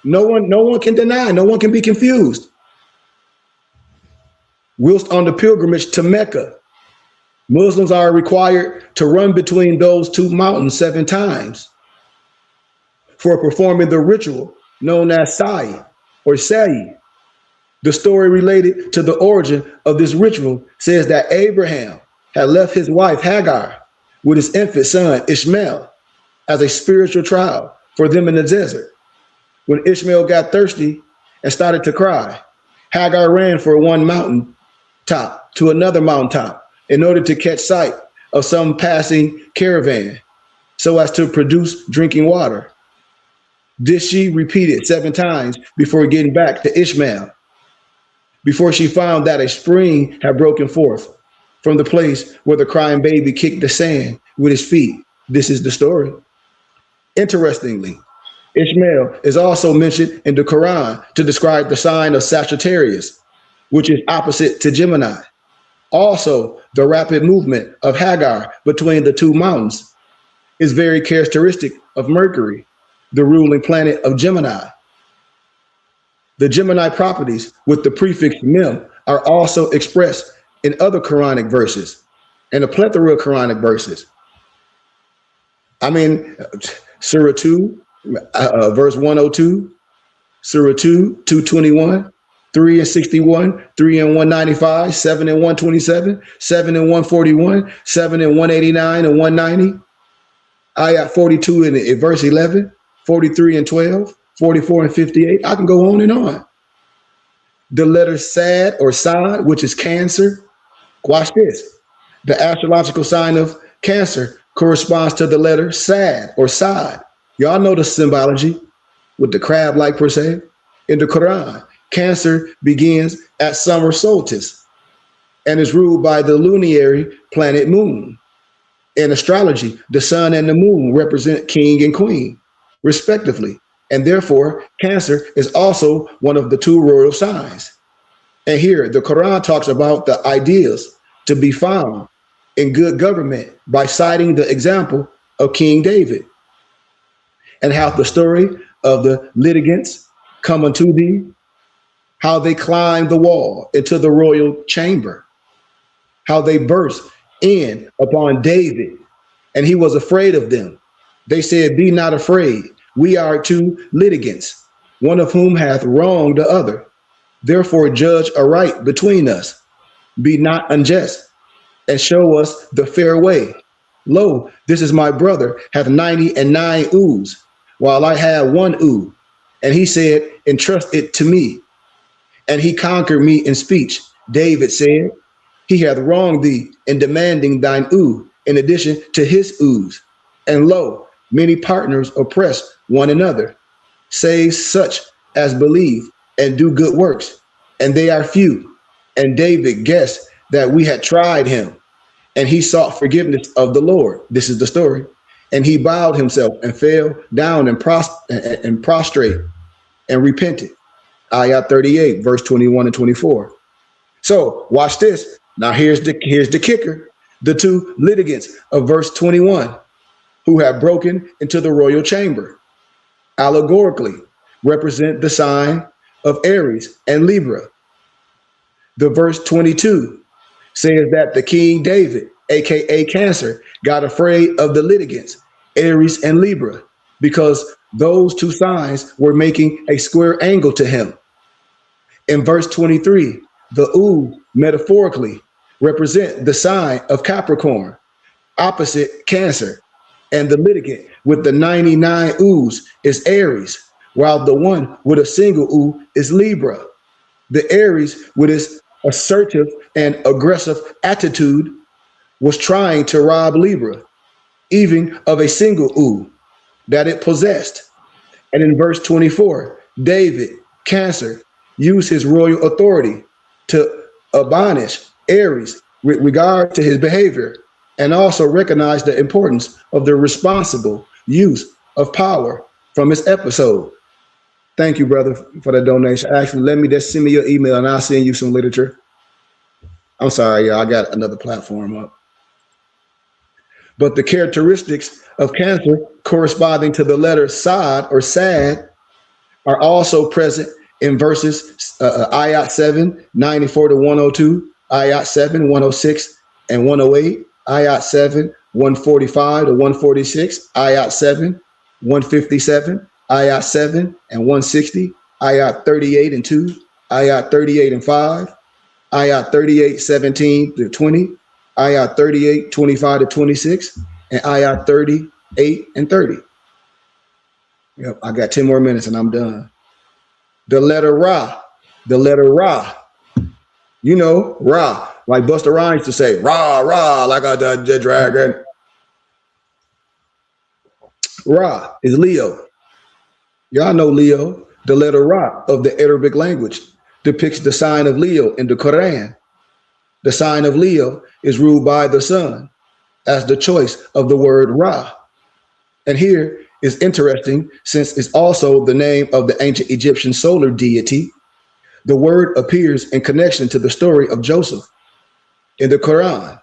No one can deny, no one can be confused. Whilst on the pilgrimage to Mecca, Muslims are required to run between those two mountains 7 times for performing the ritual known as Sa'i or Sa'i. The story related to the origin of this ritual says that Abraham had left his wife Hagar with his infant son Ishmael as a spiritual trial for them in the desert. When Ishmael got thirsty and started to cry, Hagar ran for one mountain top to another mountaintop in order to catch sight of some passing caravan so as to produce drinking water. This she repeated 7 times before getting back to Ishmael, before she found that a spring had broken forth from the place where the crying baby kicked the sand with his feet. This is the story. Interestingly, Ishmael is also mentioned in the Quran to describe the sign of Sagittarius, which is opposite to Gemini. Also, the rapid movement of Hagar between the two mountains is very characteristic of Mercury, the ruling planet of Gemini. The Gemini properties with the prefix Mem are also expressed in other Quranic verses and a plethora of Quranic verses. I mean, Surah 2, verse 102, Surah 2, 221, 3 and 61, 3 and 195, 7 and 127, 7 and 141, 7 and 189 and 190, Ayat 42 in verse 11, 43 and 12, 44 and 58. I can go on and on. The letter Sad or Sad, which is Cancer. Watch this. The astrological sign of Cancer corresponds to the letter Sad or Sad. Y'all know the symbology. with the crab-like per se. In the Quran, Cancer begins at summer solstice and is ruled by the lunar planet Moon. In astrology, the sun and the moon represent king and queen, respectively, and therefore Cancer is also one of the two royal signs. And here, the Quran talks about the ideas to be found in good government by citing the example of King David, and how the story of the litigants come unto thee, how they climbed the wall into the royal chamber, how they burst in upon David, and he was afraid of them. They said, be not afraid. We are two litigants, one of whom hath wronged the other. Therefore judge aright between us. Be not unjust, and show us the fair way. Lo, this is my brother, hath 99 ewes, while I have 1 ewe. And he said, entrust it to me. And he conquered me in speech. David said, he hath wronged thee in demanding thine ewe, in addition to his ewes. And lo, many partners oppress one another, save such as believe and do good works, and they are few. And David guessed that we had tried him, and he sought forgiveness of the Lord. This is the story. And he bowed himself and fell down and prostrate and repented. Ayah 38, verse 21 and 24. So watch this. Now here's the kicker. The two litigants of verse 21 who have broken into the royal chamber allegorically represent the sign of Aries and Libra. The verse 22 says that the King David, aka Cancer, got afraid of the litigants, Aries and Libra, because those two signs were making a square angle to him. In verse 23, the ewe metaphorically represent the sign of Capricorn, opposite Cancer, and the litigant with the 99 ewes is Aries, while the one with a single ewe is Libra. The Aries, with its assertive and aggressive attitude, was trying to rob Libra, even of a single ewe that it possessed. And in verse 24, David, Cancer, used his royal authority to admonish Aries with regard to his behavior, and also recognize the importance of the responsible use of power from this episode. Thank you, brother, for the donation. Actually, let me just send me your email and I'll send you some literature. I'm sorry, y'all, I got another platform up. But the characteristics of Cancer corresponding to the letter Sad or Sad are also present in verses Ayat 7, 94 to 102, Ayat 7, 106 and 108, Ayat 7, 145 to 146, Ayat 7, 157, Ayat 7 and 160, Ayat 38 and 2, Ayat 38 and 5, Ayat 38, 17 to 20, Ayat 38, 25 to 26, and Ayat 38 and 30. Yep, I got 10 more minutes and I'm done. The letter Ra, you know, Ra, like Busta Rhymes used to say, Ra, Ra, like the dragon. Ra is Leo. Y'all know Leo. The letter Ra of the Arabic language depicts the sign of Leo in the Quran. The sign of Leo is ruled by the sun as the choice of the word Ra. And here is interesting, since it's also the name of the ancient Egyptian solar deity. The word appears in connection to the story of Joseph in the Quran.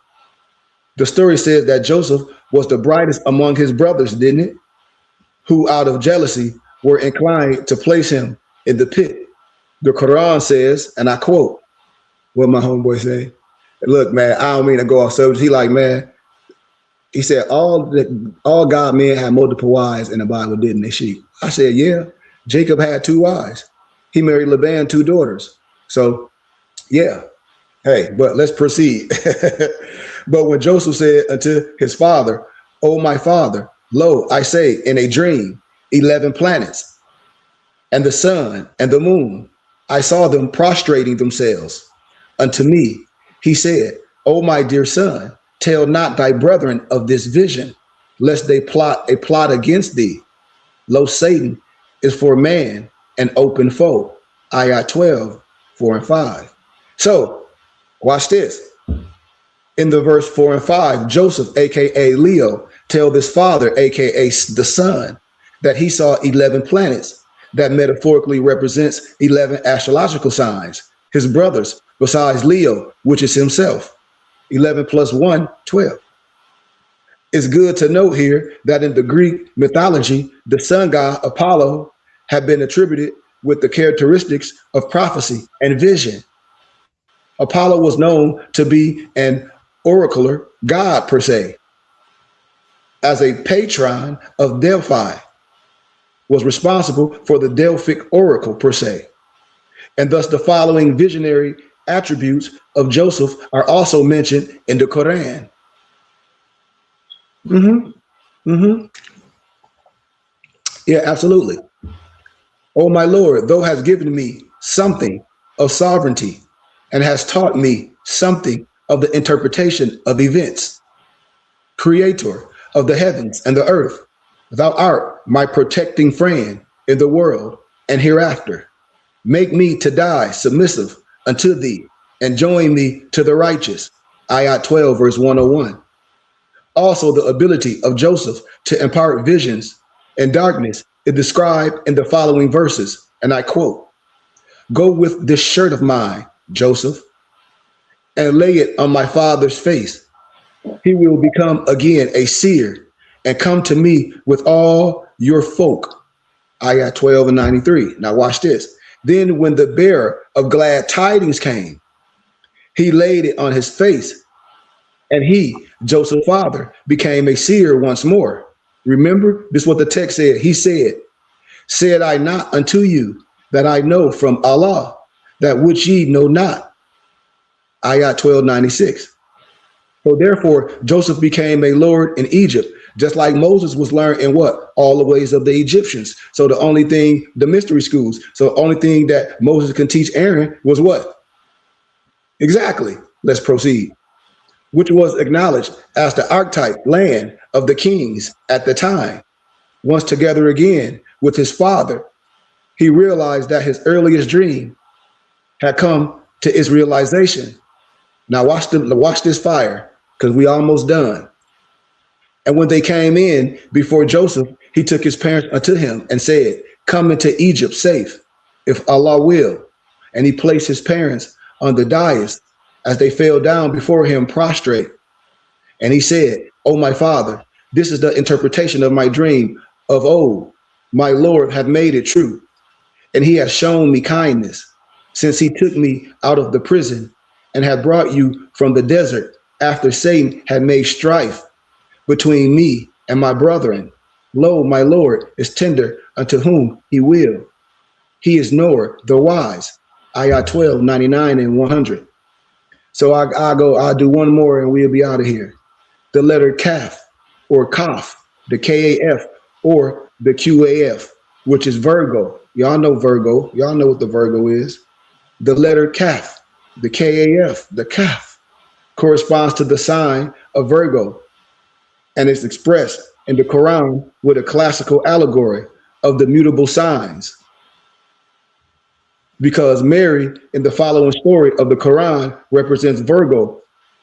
The story says that Joseph was the brightest among his brothers, didn't it? Who out of jealousy were inclined to place him in the pit. The Quran says, and I quote what my homeboy say, look, man, I don't mean to go off subject. He like, man, he said, all God men had multiple wives in the Bible, didn't they, Sheikh? I said, yeah. Jacob had 2 wives. He married Laban 2 daughters. So, yeah. Hey, but let's proceed. But when Joseph said unto his father, "O my father, lo, I say in a dream, 11 planets and the sun and the moon, I saw them prostrating themselves unto me. He said, O my dear son, tell not thy brethren of this vision, lest they plot a plot against thee. Lo, Satan is for man an open foe. Ayat 12, 4 and 5. So watch this. In the verse 4 and 5, Joseph, aka Leo, tell this father, aka the sun, that he saw 11 planets that metaphorically represents 11 astrological signs, his brothers, besides Leo, which is himself. 11 plus 1, 12. It's good to note here that in the Greek mythology, the sun god Apollo had been attributed with the characteristics of prophecy and vision. Apollo was known to be an oracular god per se, as a patron of Delphi, was responsible for the Delphic oracle per se. And thus the following visionary attributes of Joseph are also mentioned in the Quran. Yeah, absolutely. Oh, my Lord, thou hast given me something of sovereignty and has taught me something of the interpretation of events. Creator of the heavens and the earth, thou art my protecting friend in the world and hereafter. Make me to die submissive unto thee and join me to the righteous. Ayat 12, verse 101. Also, the ability of Joseph to impart visions in darkness is described in the following verses, and I quote, "Go with this shirt of mine, Joseph, and lay it on my father's face. He will become again a seer and come to me with all your folk." Ayat 12 and 93. Now watch this. Then when the bearer of glad tidings came, he laid it on his face, and he, Joseph's father, became a seer once more. Remember, this is what the text said. He said I not unto you that I know from Allah that which ye know not. Ayat 12:96. So therefore, Joseph became a lord in Egypt, just like Moses was learned in what? All the ways of the Egyptians. So the only thing, the mystery schools. So the only thing that Moses could teach Aaron was what? Exactly. Let's proceed. Which was acknowledged as the archetype land of the kings at the time. Once together again with his father, he realized that his earliest dream had come to its realization. Now watch this fire, because we almost done. And when they came in before Joseph, he took his parents unto him and said, "Come into Egypt safe, if Allah will." And he placed his parents on the dais as they fell down before him prostrate. And he said, "O my father, this is the interpretation of my dream of old. My Lord hath made it true, and he has shown me kindness, since he took me out of the prison and had brought you from the desert after Satan had made strife between me and my brethren. Lo, my Lord is tender unto whom he will. He is knower, the wise." Ayat 12, 99 and 100. So I'll do one more and we'll be out of here. The letter Kaf or Kaf, the K-A-F or the Q-A-F, which is Virgo. Y'all know Virgo. Y'all know what the Virgo is. The letter Kaf, the K-A-F, the Kaf, corresponds to the sign of Virgo, and it's expressed in the Quran with a classical allegory of the mutable signs. Because Mary, in the following story of the Quran, represents Virgo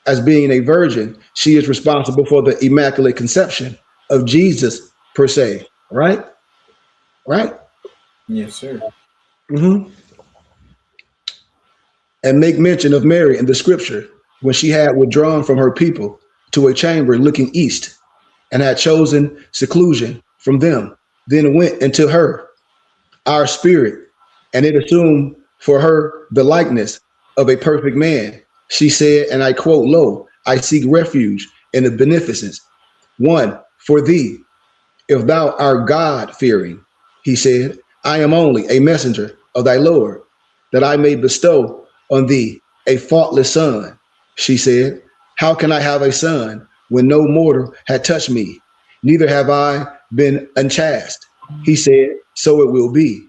as being a virgin. She is responsible for the immaculate conception of Jesus, per se. Right? Right? Yes, sir. And make mention of Mary in the scripture when she had withdrawn from her people to a chamber looking east and had chosen seclusion from them, then went into her, our spirit, and it assumed for her the likeness of a perfect man. She said, and I quote, "Lo, I seek refuge in the beneficence. One, for thee, if thou art God-fearing." He said, "I am only a messenger of thy Lord, that I may bestow on thee a faultless son." She said, "How can I have a son when no mortal had touched me? Neither have I been unchaste." He said, "So it will be."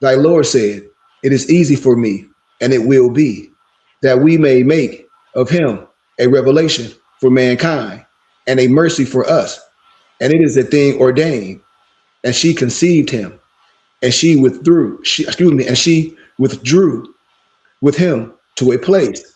Thy Lord said, "It is easy for me, and it will be, that we may make of him a revelation for mankind and a mercy for us. And it is a thing ordained." And she conceived him. and she withdrew with him to a place,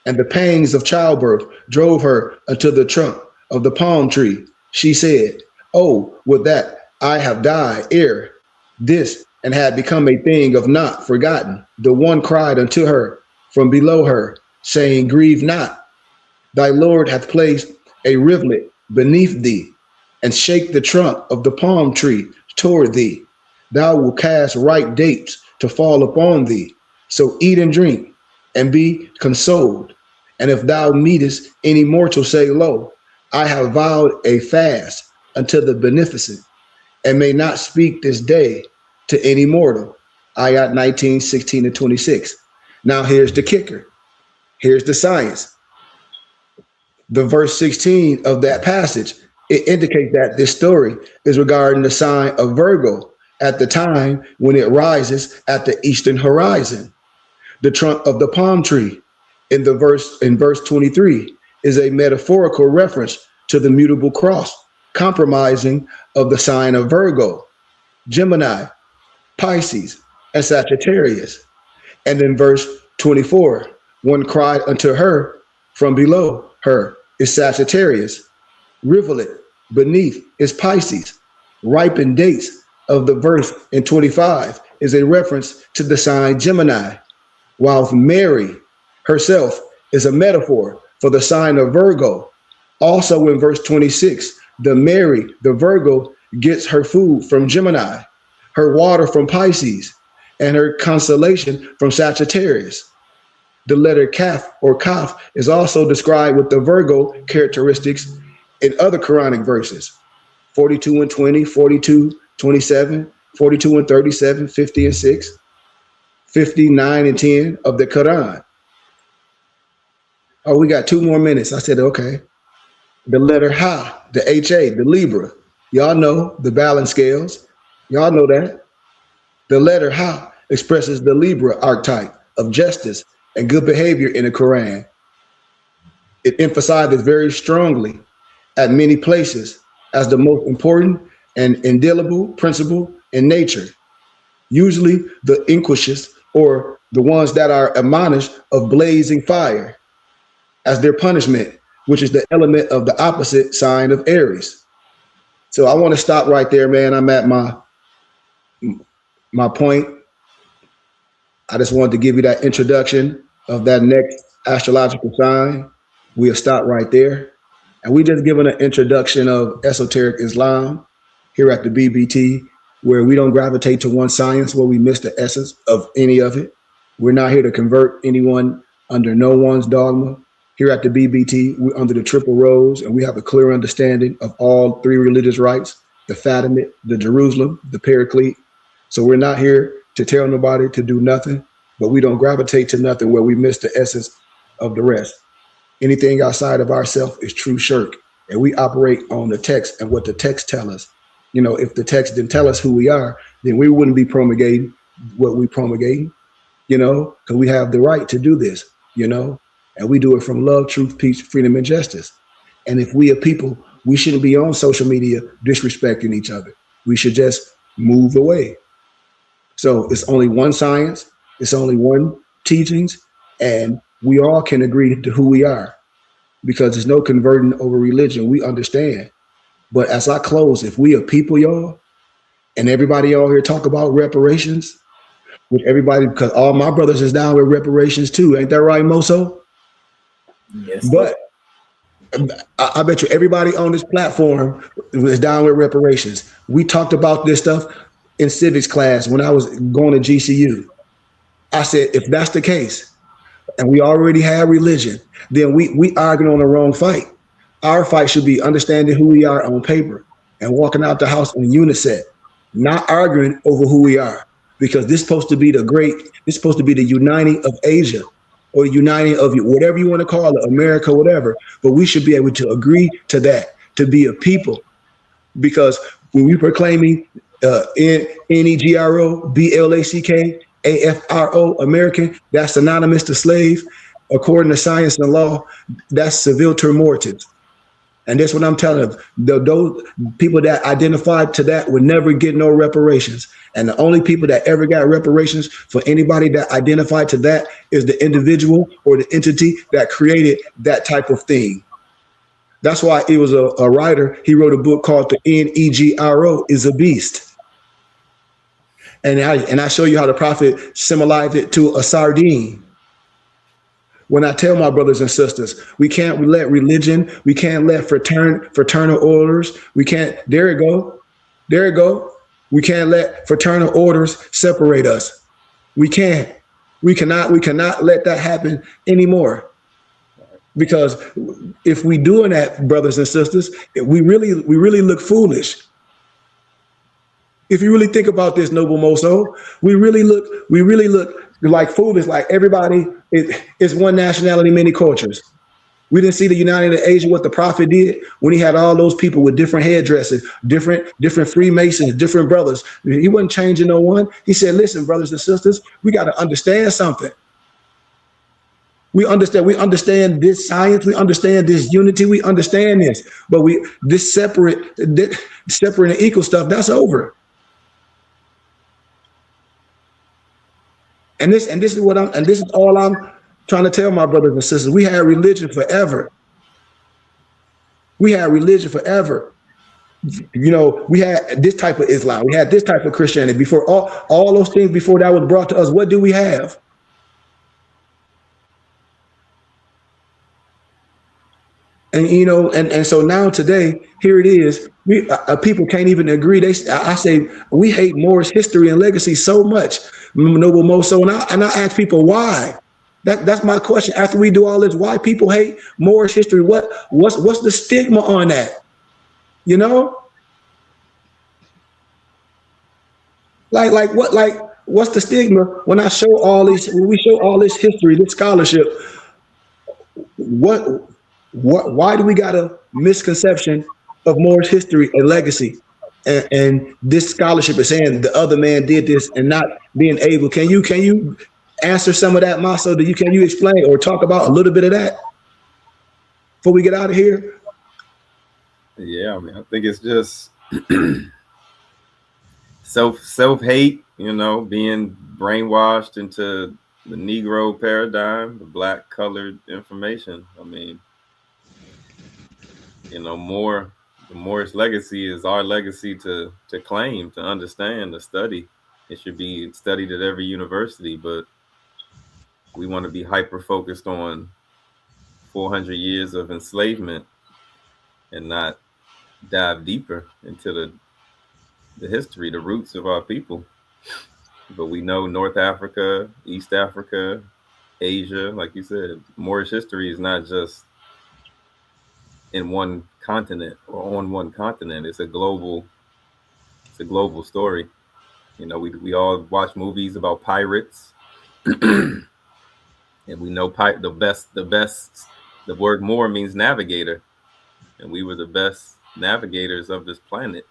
and the pangs of childbirth drove her unto the trunk of the palm tree. She said, oh, would that I have died ere this, and had become a thing of not forgotten. The one cried unto her from below her, saying, grieve not, thy Lord hath placed a rivulet beneath thee, and shake the trunk of the palm tree toward thee. Thou wilt cast ripe dates to fall upon thee. So eat and drink, and be consoled. And if thou meetest any mortal, say, lo, I have vowed a fast unto the beneficent, and may not speak this day to any mortal. Ayat 19, 16 and 26. Now here's the kicker. Here's the science. The verse 16 of that passage, it indicates that this story is regarding the sign of Virgo at the time when it rises at the eastern horizon. The trunk of the palm tree in verse 23 is a metaphorical reference to the mutable cross, compromising of the sign of Virgo, Gemini, Pisces, and Sagittarius. And in verse 24, one cried unto her from below her is Sagittarius. Rivulet beneath is Pisces. Ripened dates of the verse in 25 is a reference to the sign Gemini, while Mary herself is a metaphor for the sign of Virgo. Also in verse 26, the Virgo gets her food from Gemini, her water from Pisces, and her consolation from Sagittarius. The letter Kaf or Kaf is also described with the Virgo characteristics in other Quranic verses, 42 and 20, 42, 27, 42 and 37, 50 and 6, 59 and 10 of the Quran. Oh, we got 2 more minutes. I said, okay. The letter Ha, the HA, the Libra. Y'all know the balance scales. Y'all know that. The letter Ha expresses the Libra archetype of justice and good behavior in the Quran. It emphasizes very strongly at many places as the most important and indelible principle in nature. Usually the inquisitions, or the ones that are admonished of blazing fire as their punishment, which is the element of the opposite sign of Aries. So I want to stop right there, man. I'm at my point. I just wanted to give you that introduction of that next astrological sign. We'll stop right there. And we just given an introduction of esoteric Islam here at the BBT, where we don't gravitate to one science where we miss the essence of any of it. We're not here to convert anyone under no one's dogma. Here at the BBT, we're under the triple rose, and we have a clear understanding of all 3 religious rites, the Fatimid, the Jerusalem, the Paraclete. So we're not here to tell nobody to do nothing, but we don't gravitate to nothing where we miss the essence of the rest. Anything outside of ourselves is true shirk, and we operate on the text and what the text tell us. You know, if the text didn't tell us who we are, then we wouldn't be promulgating what we promulgating, you know, because we have the right to do this, you know, and we do it from love, truth, peace, freedom, and justice. And if we are people, we shouldn't be on social media disrespecting each other. We should just move away. So it's only one science, it's only one teachings, and we all can agree to who we are, because there's no converting over religion. We understand. But as I close, if we are people, y'all, and everybody all here talk about reparations, with everybody, because all my brothers is down with reparations too. Ain't that right, Moso? Yes. But I bet you everybody on this platform is down with reparations. We talked about this stuff in civics class when I was going to GCU. I said, if that's the case, and we already have religion, then we arguing on the wrong fight. Our fight should be understanding who we are on paper and walking out the house in unison, not arguing over who we are, because this is supposed to be this is supposed to be the uniting of Asia, or uniting of whatever you want to call it, America, whatever. But we should be able to agree to that, to be a people, because when we proclaiming NEGRO, BLACK, AFRO, American, that's synonymous to slave. According to science and law, that's civil term mortis. And that's what I'm telling them. Those people that identified to that would never get no reparations. And the only people that ever got reparations for anybody that identified to that is the individual or the entity that created that type of thing. That's why it was a writer. He wrote a book called The Negro is a Beast. And I show you how the prophet symbolized it to a sardine. When I tell my brothers and sisters, we can't let religion, we can't let fraternal orders, we can't, there it go. We can't let fraternal orders separate us. We cannot let that happen anymore. Because if we doing that, brothers and sisters, we really look foolish. If you really think about this, Noble Moso, we really look like foolish, like everybody is one nationality, many cultures. We didn't see the United Asia, what the prophet did when he had all those people with different headdresses, different Freemasons, different brothers. He wasn't changing no one. He said, listen, brothers and sisters, we got to understand something. We understand this science, we understand this unity, we understand this, but this separate and equal stuff, that's over. And this is all I'm trying to tell my brothers and sisters. We had religion forever. We had this type of Islam. We had this type of Christianity before all those things before that was brought to us. What do we have? And and so now today, here it is. People can't even agree. I say we hate Moorish history and legacy so much, Noble Moso, and I ask people why. That's my question. After we do all this, why people hate Moorish history? What's the stigma on that? What's the stigma when we show all this history, this scholarship? Why do we got a misconception of Moorish history and legacy? And this scholarship is saying the other man did this and not being able. Can you answer some of that, Maso? Can you explain or talk about a little bit of that before we get out of here? Yeah, I mean, I think it's just self-hate, being brainwashed into the Negro paradigm, the black colored information. I mean, the Moorish legacy is our legacy to claim, to understand, to study. It should be studied at every university, but we want to be hyper-focused on 400 years of enslavement and not dive deeper into the history, the roots of our people. But we know North Africa, East Africa, Asia, like you said, Moorish history is not just in one continent or on one continent. It's a global story. We all watch movies about pirates, and we know the word Moor means navigator, and we were the best navigators of this planet.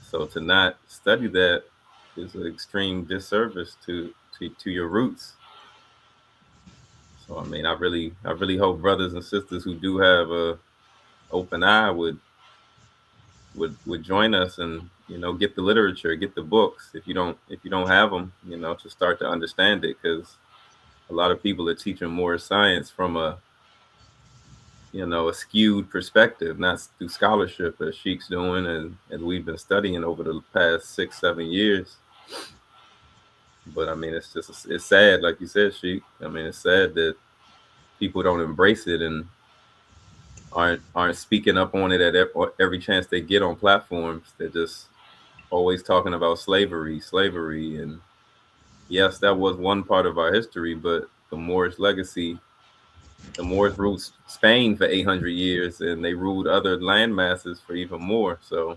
So to not study that is an extreme disservice to your roots. So I mean, I really hope brothers and sisters who do have a open eye would join us and get the literature, get the books. If you don't have them, to start to understand it, because a lot of people are teaching more science from a skewed perspective, not through scholarship as Sheikh's doing and as we've been studying over the past 6-7 years. But I mean, it's sad, like you said, Sheikh. I mean, it's sad that people don't embrace it and aren't speaking up on it at every chance they get on platforms. They're just always talking about slavery. And yes, that was one part of our history, but the Moorish legacy, the Moors ruled Spain for 800 years and they ruled other land masses for even more. So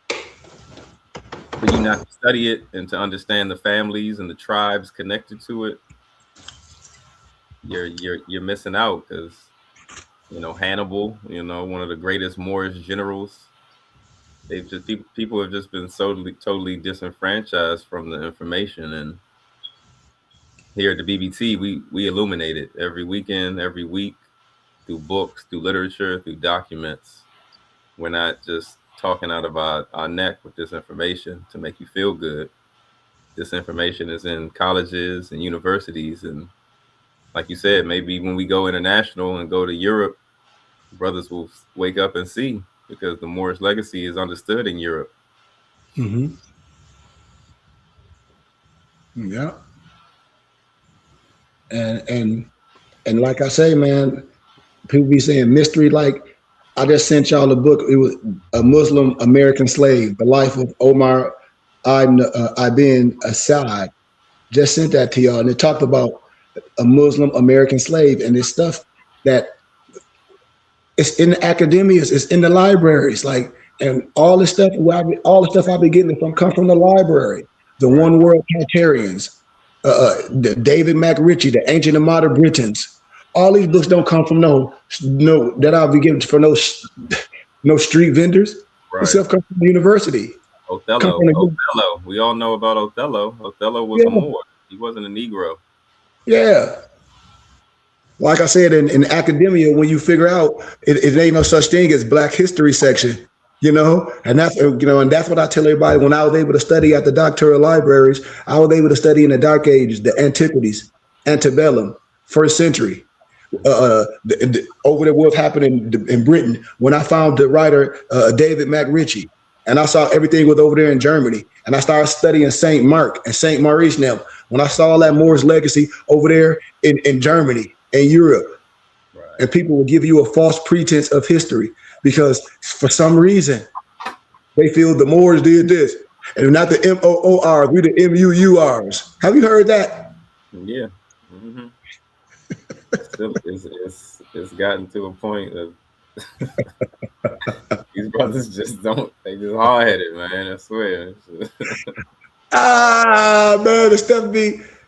for you not to study it and to understand the families and the tribes connected to it, you're missing out, because Hannibal, one of the greatest Moorish generals, people have just been totally disenfranchised from the information. And here at the BBT, we illuminate it every weekend, every week. through books, through literature, through documents. We're not just talking out of our neck with this information to make you feel good. This information is in colleges and universities. And like you said, maybe when we go international and go to Europe, brothers will wake up and see, because the Moorish legacy is understood in Europe. Mm-hmm. Yeah. And like I say, man, people be saying mystery. Like, I just sent y'all a book. It was a Muslim American slave, the life of Omar ibn Asad. Just sent that to y'all, and it talked about a Muslim American slave, and it's stuff that it's in the academias, it's in the libraries, like, and all the stuff I've been getting from come from the library. The One World Cantorians, the David McRitchie, the Ancient and Modern Britons. All these books don't come from no that I'll be given for no street vendors. Right. This stuff comes from the university. Othello. We all know about Othello. Othello was a Moor. He wasn't a Negro. Yeah. Like I said, in academia, when you figure out it ain't no such thing as Black History section, and that's and that's what I tell everybody. When I was able to study at the doctoral libraries, I was able to study in the Dark Ages, the Antiquities, Antebellum, first century. Over there, what happened in Britain, when I found the writer David McRitchie, and I saw everything was over there in Germany, and I started studying Saint Mark and Saint Maurice now. When I saw that Moorish legacy over there in Germany and Europe, and people will give you a false pretense of history because for some reason they feel the Moors did this, and not the MOORs, we the MUURs. Have you heard that? Yeah. Mm-hmm. It's gotten to a point of these brothers they just hard-headed, man. I swear. Man,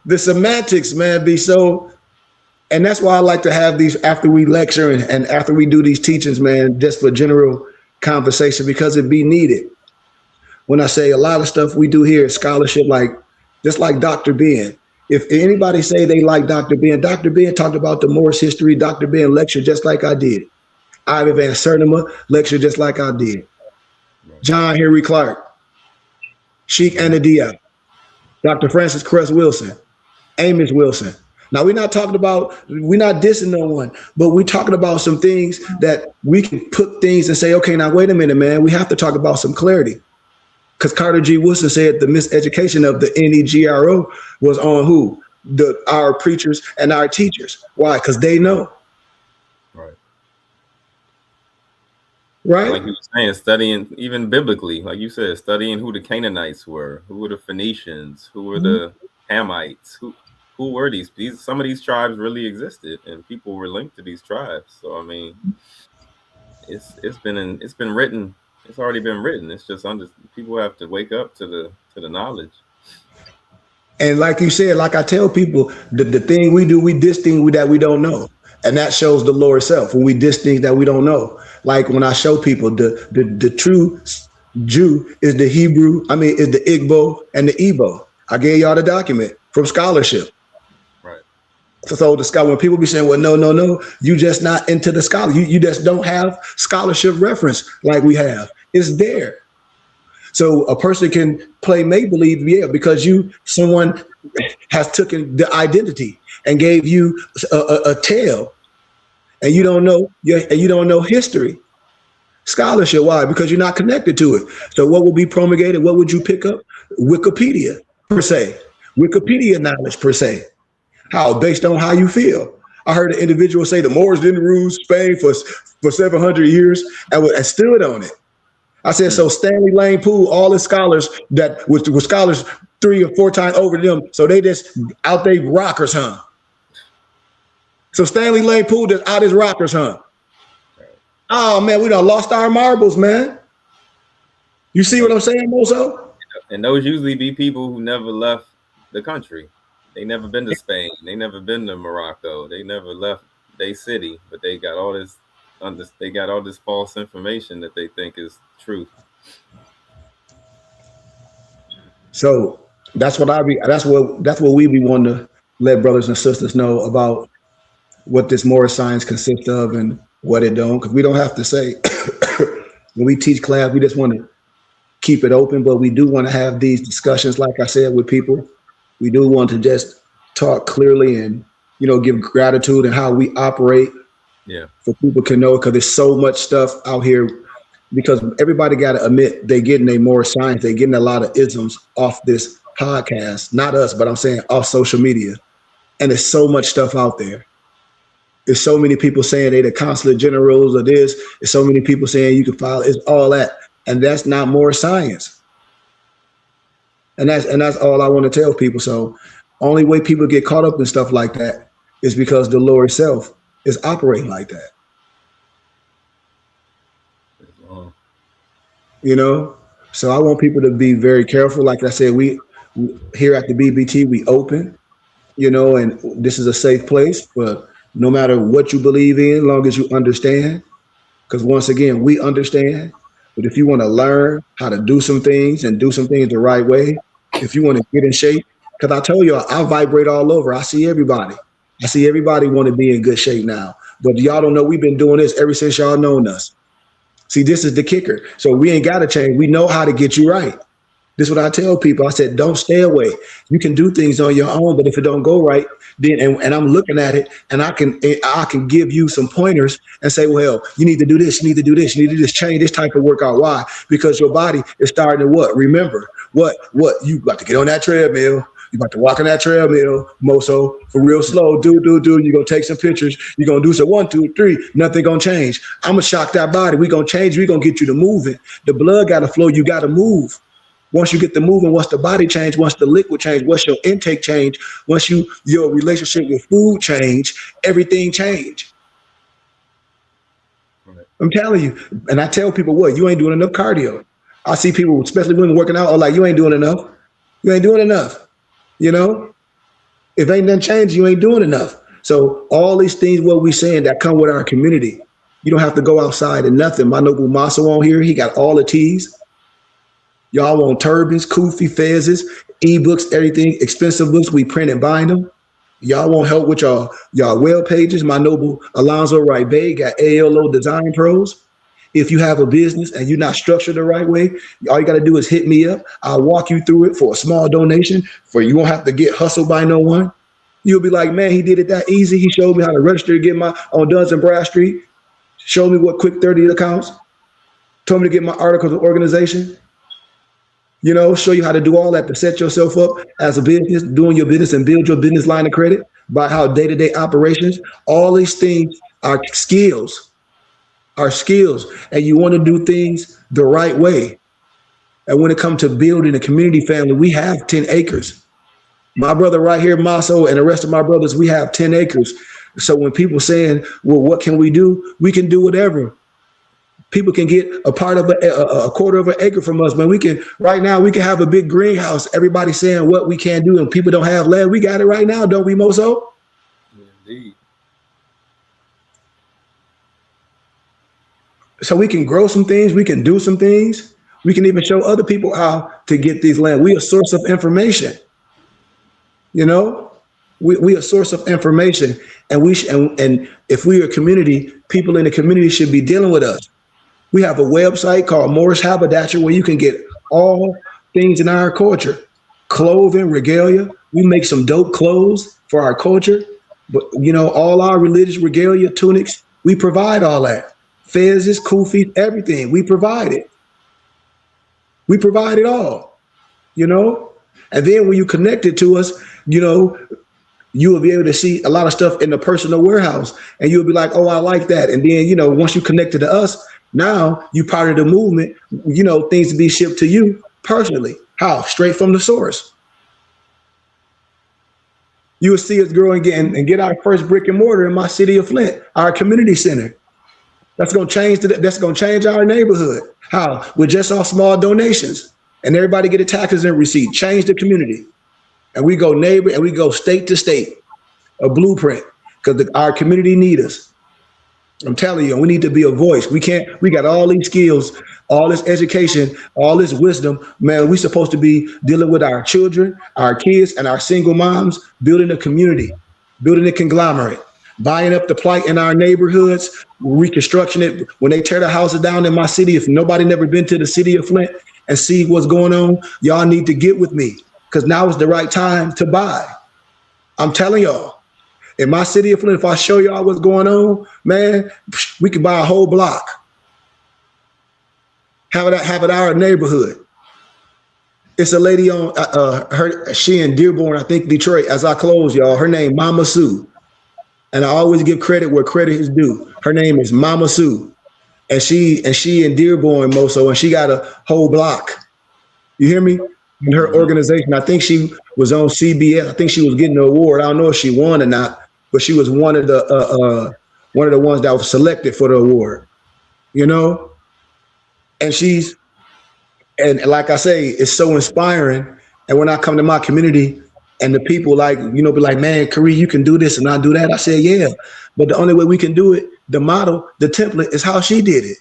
the semantics, man, be so. And that's why I like to have these after we lecture and after we do these teachings, man, just for general conversation, because it be needed. When I say a lot of stuff we do here is scholarship, just like Dr. Ben. If anybody say they like Dr. Ben talked about the Moorish history. Dr. Ben lectured just like I did. Ivy Van Sertima lectured just like I did. John Henry Clark, Sheikh Anadia, Dr. Francis Cress Wilson, Amos Wilson. Now, we're not dissing no one, but we're talking about some things that we can put things and say, okay, now wait a minute, man, we have to talk about some clarity. Because Carter G. Woodson said the miseducation of the NEGRO was on who? Our preachers and our teachers. Why? Because they know. Right. Like you were saying, studying even biblically, like you said, studying who the Canaanites were, who were the Phoenicians, who were the Hamites, who were these? Some of these tribes really existed, and people were linked to these tribes. So I mean, it's been written. It's already been written. It's just people have to wake up to the knowledge. And like you said, like I tell people, the thing we do, we diss things that we don't know, and that shows the Lord self when we diss things that we don't know. Like when I show people the true Jew is the Hebrew, is the Igbo and the Igbo. I gave y'all the document from scholarship. Right. So the scholar, when people be saying, well, no, you just not into the scholar. You just don't have scholarship reference like we have. It's there. So a person can play make-believe, because someone has taken the identity and gave you a tale. And you don't know history, scholarship. Why? Because you're not connected to it. So what will be promulgated? What would you pick up? Wikipedia per se, Wikipedia knowledge per se. How? Based on how you feel. I heard an individual say the Moors didn't rule Spain for 700 years and stood on it. I said, so Stanley Lane Poole, all the scholars that were scholars 3 or 4 times over them, so they just out they rockers, huh? So Stanley Lane Poole just out his rockers, huh? Oh man, we done lost our marbles, man. You see what I'm saying, Mozo? And those usually be people who never left the country. They never been to Spain. They never been to Morocco. They never left their city, but they got all this false information that they think is truth. So that's what we be wanting to let brothers and sisters know about what this more science consists of and what it don't, because we don't have to say when we teach class, we just want to keep it open, but we do want to have these discussions, like I said, with people. We do want to just talk clearly and, you know, give gratitude and how we operate. Yeah. So people can know, because there's so much stuff out here, because everybody got to admit they getting a more science, they getting a lot of isms off this podcast, not us, but I'm saying off social media. And there's so much stuff out there. There's so many people saying they the consulate generals of this. There's so many people saying you can file. It's all that, and that's not more science. And that's all I want to tell people. So, only way people get caught up in stuff like that is because the Lord itself is operating like that. You know, so I want people to be very careful. Like I said, we here at the BBT, we open, you know, and this is a safe place. But no matter what you believe in, as long as you understand, because once again, we understand. But if you want to learn how to do some things and do some things the right way, if you want to get in shape, because I told you, I vibrate all over. I see everybody. I see everybody want to be in good shape now. But y'all don't know, we've been doing this ever since y'all known us. See, this is the kicker. So we ain't got to change. We know how to get you right. This is what I tell people. I said, don't stay away. You can do things on your own, but if it don't go right, then and I'm looking at it, and I can give you some pointers and say, well, you need to do this, you need to do this, you need to just change this type of workout. Why? Because your body is starting to what? Remember what you about to get on that treadmill. You about to walk on that treadmill, Moso, for real slow. Do. You're gonna take some pictures. You're gonna do some 1, 2, 3. Nothing gonna change. I'm gonna shock that body. We gonna change. We gonna get you to moving. The blood gotta flow. You gotta move. Once you get the moving, once the body change, once the liquid change, once your intake change, once your relationship with food change, everything change. Right. I'm telling you, and I tell people, what, you ain't doing enough cardio. I see people, especially women, working out, like, you ain't doing enough. You ain't doing enough. You know, if ain't nothing changed, you ain't doing enough. So all these things, what we saying, that come with our community. You don't have to go outside and nothing. My noble Maso on here, he got all the teas. Y'all want turbans, kufi, fezzes, ebooks, everything, expensive books. We print and bind them. Y'all want help with y'all web pages. My noble Alonzo Wright Bay got ALO Design Pros. If you have a business and you're not structured the right way, all you got to do is hit me up. I'll walk you through it for a small donation. For you won't have to get hustled by no one. You'll be like, man, he did it that easy. He showed me how to register to get my on Duns and Bradstreet. Showed me what quick 30 accounts. Told me to get my articles of organization. You know, show you how to do all that to set yourself up as a business, doing your business and build your business line of credit by how day-to-day operations. All these things are skills. And you want to do things the right way. And when it comes to building a community family, we have 10 acres. My brother right here, Maso, and the rest of my brothers, we have 10 acres. So when people saying, well, what can we do? We can do whatever. People can get a part of a quarter of an acre from us, man. Right now, we can have a big greenhouse. Everybody saying what we can do and people don't have land. We got it right now, don't we, Moso? Indeed. So we can grow some things. We can do some things. We can even show other people how to get these land. We a source of information. You know, we a source of information, and and if we are a community, people in the community should be dealing with us. We have a website called Morris Haberdashery where you can get all things in our culture, clothing, regalia. We make some dope clothes for our culture, but you know, all our religious regalia, tunics, we provide all that. Fezzes, kufis, everything, we provide it. We provide it all, you know? And then when you connect it to us, you know, you will be able to see a lot of stuff in the personal warehouse and you'll be like, oh, I like that. And then, you know, once you connect it to us, now you part of the movement, you know, things to be shipped to you personally. How? Straight from the source. You will see us grow and get our first brick and mortar in my city of Flint, our community center. That's going to change our neighborhood. How? With just our small donations and everybody get a taxes and receipt, change the community. And we go neighbor and we go state to state, a blueprint, because our community need us. I'm telling you, we need to be a voice. We got all these skills, all this education, all this wisdom. Man, we supposed to be dealing with our children, our kids, and our single moms, building a community, building a conglomerate. buying up the plight in our neighborhoods, reconstruction it. When they tear the houses down in my city, if nobody never been to the city of Flint and see what's going on, y'all need to get with me because now is the right time to buy. I'm telling y'all, in my city of Flint, if I show y'all what's going on, man, we can buy a whole block. Have it our neighborhood. It's a lady on she in Dearborn, I think Detroit. As I close, y'all, her name Mama Sue, and I always give credit where credit is due. Her name is Mama Sue, and she in Dearborn, Moso, and she got a whole block. You hear me? In her organization, I think she was on CBS. I think she was getting an award. I don't know if she won or not, but she was one of the ones that was selected for the award. You know, and like I say, it's so inspiring. And when I come to my community and the people like, be like, man, KHARY, you can do this and I do that. I said, yeah, but the only way we can do it, the model, the template is how she did it.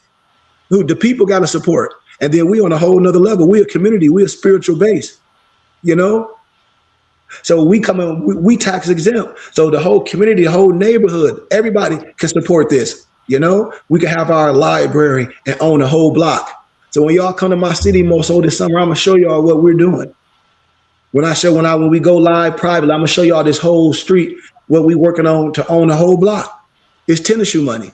The people got to support. And then we on a whole nother level. We a community, we a spiritual base, So we come in, we tax exempt. So the whole community, the whole neighborhood, everybody can support this. We can have our library and own a whole block. So when y'all come to my city Moso this summer, I'm gonna show y'all what we're doing. When we go live privately, I'm gonna show y'all this whole street, what we working on to own a whole block. It's tennis shoe money.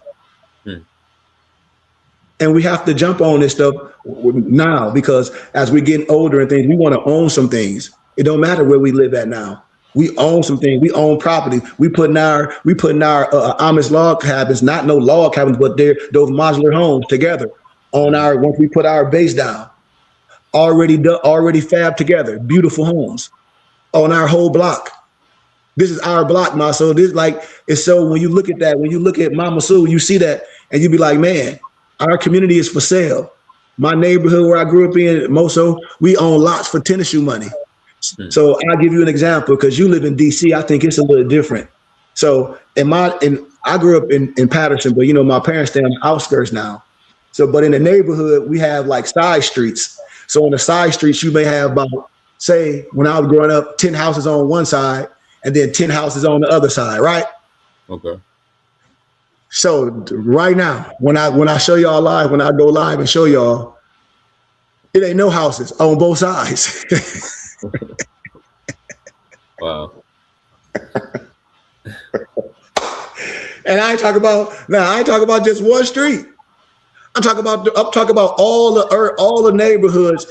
And we have to jump on this stuff now because as we're getting older and things, we want to own some things. It don't matter where we live at now. We own some things. We own property. We putting our Amish log cabins, not no log cabins, but those modular homes together. Once we put our base down, already fabbed together, beautiful homes on our whole block. This is our block, Ma. So this it's so when you look at that, when you look at Mama Sue, you see that and you be like, man, our community is for sale. My neighborhood where I grew up in, Moso, we own lots for tennis shoe money. So I'll give you an example because you live in DC. I think it's a little different. So I grew up in Patterson, but my parents stay on the outskirts now. So, but in the neighborhood, we have like side streets. So on the side streets, you may have about, say, when I was growing up, 10 houses on one side and then 10 houses on the other side, right? Okay. So right now, when I show y'all live, when I go live and show y'all, it ain't no houses on both sides. Wow. And I ain't talking about just one street. I'm talking about all the neighborhoods.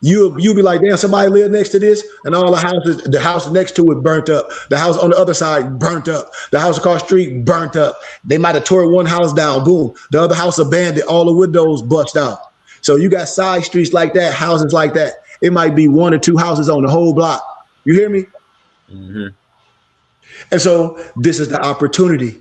You be like, damn, somebody live next to this, and all the house next to it burnt up. The house on the other side burnt up. The house across the street burnt up. They might have tore one house down, boom. The other house abandoned, all the windows bust out. So you got side streets like that, houses like that. It might be one or two houses on the whole block. You hear me? Mm-hmm. And so this is the opportunity.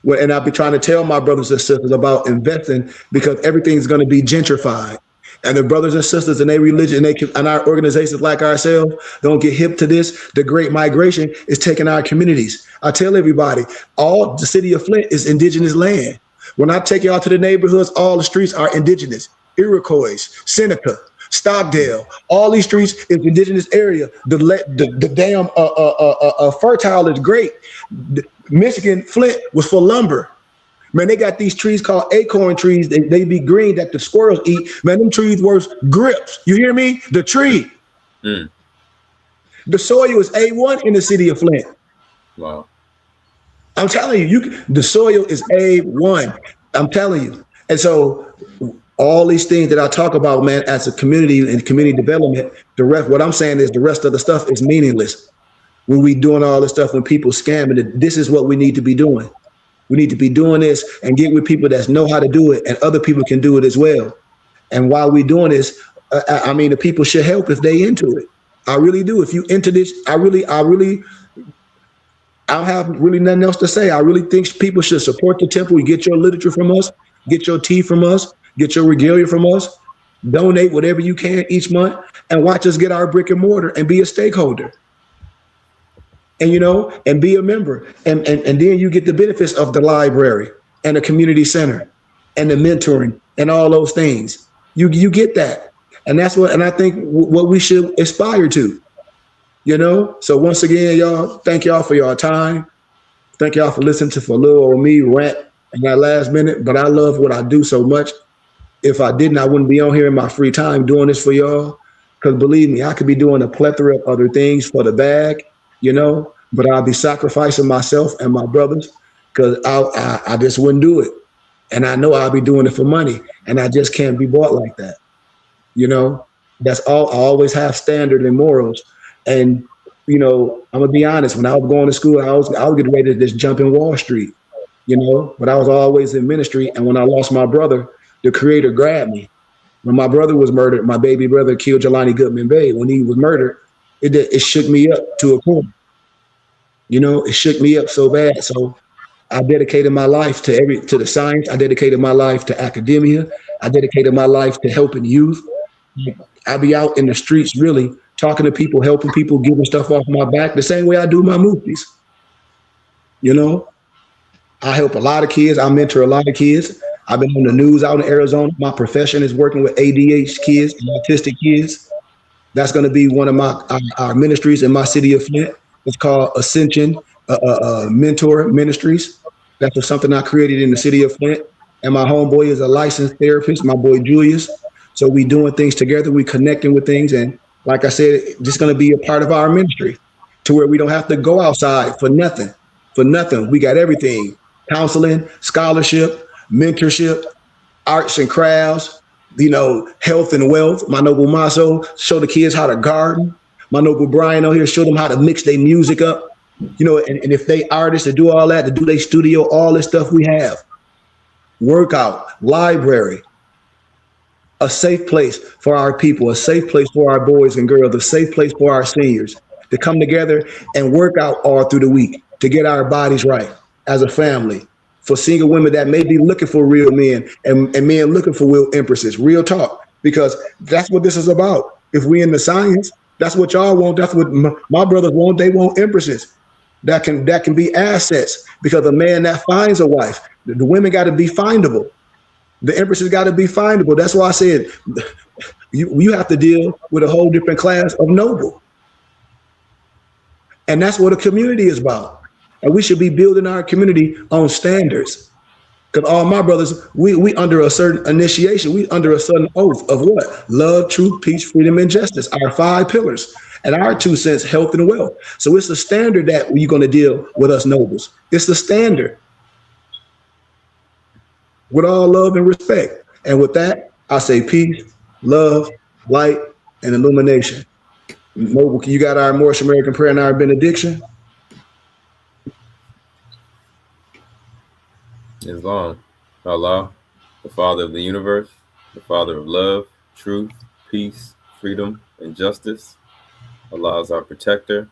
And I've been trying to tell my brothers and sisters about investing because everything's going to be gentrified. And the brothers and sisters in their religion and our organizations like ourselves don't get hip to this. The Great Migration is taking our communities. I tell everybody, all the city of Flint is indigenous land. When I take y'all to the neighborhoods, all the streets are indigenous. Iroquois, Seneca, Stockdale, all these streets is indigenous area. The damn fertile is great. Michigan, Flint was for lumber. Man, they got these trees called acorn trees. They be green that the squirrels eat. Man, them trees worth grips. You hear me? The tree. The soil is A1 in the city of Flint. Wow. I'm telling you, the soil is A1. I'm telling you. And so all these things that I talk about, man, as a community and community development, what I'm saying is the rest of the stuff is meaningless. When we doing all this stuff, when people scamming, this is what we need to be doing. We need to be doing this and get with people that know how to do it, and other people can do it as well. And while we doing this, the people should help if they into it. I really do. If you into this, I don't have really nothing else to say. I really think people should support the temple. You get your literature from us, get your tea from us, get your regalia from us, donate whatever you can each month, and watch us get our brick and mortar and be a stakeholder. And be a member. And then you get the benefits of the library and the community center and the mentoring and all those things. You get that. And that's what, and I think what we should aspire to, So once again, y'all, thank y'all for your time. Thank y'all for listening to for little old me rant in that last minute. But I love what I do so much. If I didn't, I wouldn't be on here in my free time doing this for y'all. Because believe me, I could be doing a plethora of other things for the bag, but I'll be sacrificing myself and my brothers because I just wouldn't do it. And I know I'll be doing it for money. And I just can't be bought like that. That's all. I always have standard and morals. And, I'm going to be honest, when I was going to school, I was getting ready to just jump in Wall Street, but I was always in ministry. And when I lost my brother, the Creator grabbed me. When my brother was murdered, my baby brother killed Jelani Goodman Bay. When he was murdered, it shook me up to a point. It shook me up so bad. So I dedicated my life to the science. I dedicated my life to academia. I dedicated my life to helping youth. I be out in the streets really talking to people, helping people, giving stuff off my back the same way I do my MUFTIs. I help a lot of kids. I mentor a lot of kids. I've been on the news out in Arizona. My profession is working with ADHD kids and autistic kids. That's going to be one of our ministries in my city of Flint. It's called Ascension Mentor Ministries. That's just something I created in the city of Flint. And my homeboy is a licensed therapist, my boy Julius. So we doing things together. We connecting with things. And like I said, just going to be a part of our ministry to where we don't have to go outside for nothing. We got everything: counseling, scholarship, mentorship, arts and crafts, health and wealth. My noble Maso show the kids how to garden. My noble Brian out here show them how to mix their music up. And if they artists to do all that, to do their studio, all this stuff we have. Workout, library, a safe place for our people, a safe place for our boys and girls, a safe place for our seniors to come together and work out all through the week to get our bodies right as a family. For single women that may be looking for real men and men looking for real empresses, real talk, because that's what this is about. If we in the science, that's what y'all want. That's what my brothers want. They want empresses that can be assets, because a man that finds a wife, the women got to be findable. The empresses got to be findable. That's why I said you have to deal with a whole different class of noble. And that's what a community is about. And we should be building our community on standards. Because all my brothers, we under a certain initiation, we under a certain oath of what? Love, truth, peace, freedom, and justice, our 5 pillars. And our 2 cents, health and wealth. So it's the standard that you're going to deal with us nobles. It's the standard. With all love and respect. And with that, I say peace, love, light, and illumination. Noble, you got our Moorish American prayer and our benediction? Islam. Allah, the Father of the universe, the Father of love, truth, peace, freedom, and justice. Allah is our protector,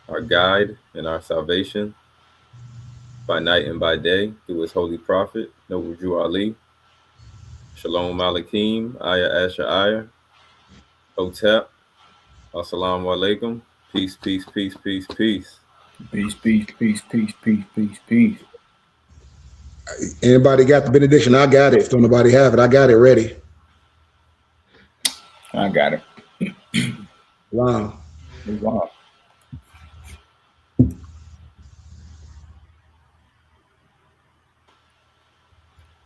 our guide, and our salvation, by night and by day, through his holy prophet, Noble Drew Ali. Shalom Aleichem, Ayah Asher Ayah, Hotep, Assalamu alaikum, peace, peace, peace, peace, peace. Peace, peace, peace, peace, peace, peace, peace. Anybody got the benediction? I got it. If don't nobody have it, I got it ready. I got it. Wow. Wow.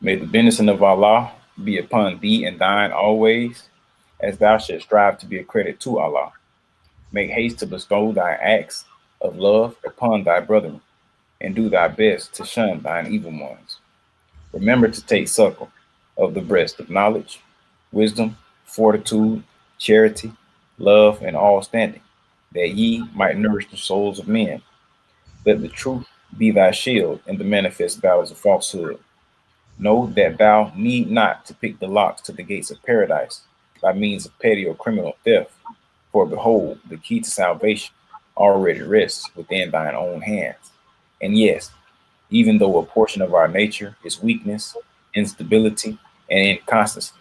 May the benediction of Allah be upon thee and thine always, as thou shalt strive to be a credit to Allah. Make haste to bestow thy acts of love upon thy brethren, and do thy best to shun thine evil ones. Remember to take suckle of the breast of knowledge, wisdom, fortitude, charity, love, and all standing, that ye might nourish the souls of men. Let the truth be thy shield in the manifest battles of falsehood. Know that thou need not to pick the locks to the gates of paradise by means of petty or criminal theft, for behold, the key to salvation already rests within thine own hands. And yes, even though a portion of our nature is weakness, instability, and inconstancy,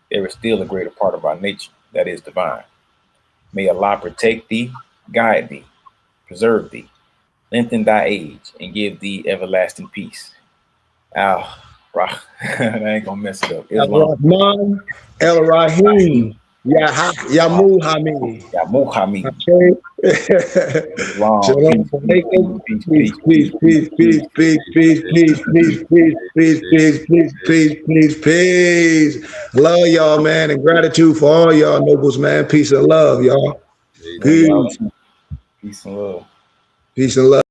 there is still a greater part of our nature that is divine. May Allah protect thee, guide thee, preserve thee, lengthen thy age, and give thee everlasting peace. I ain't gonna mess it up. El Rahim, Yamu Hamid. Yamu Hamid. Wow. Shalom alaikum. Peace, peace, peace, peace, peace, peace, peace, peace, peace, peace, peace, peace, peace, peace. Love y'all, man, and gratitude for all y'all nobles, man. Peace and love, y'all. Peace. Peace and love. Peace and love.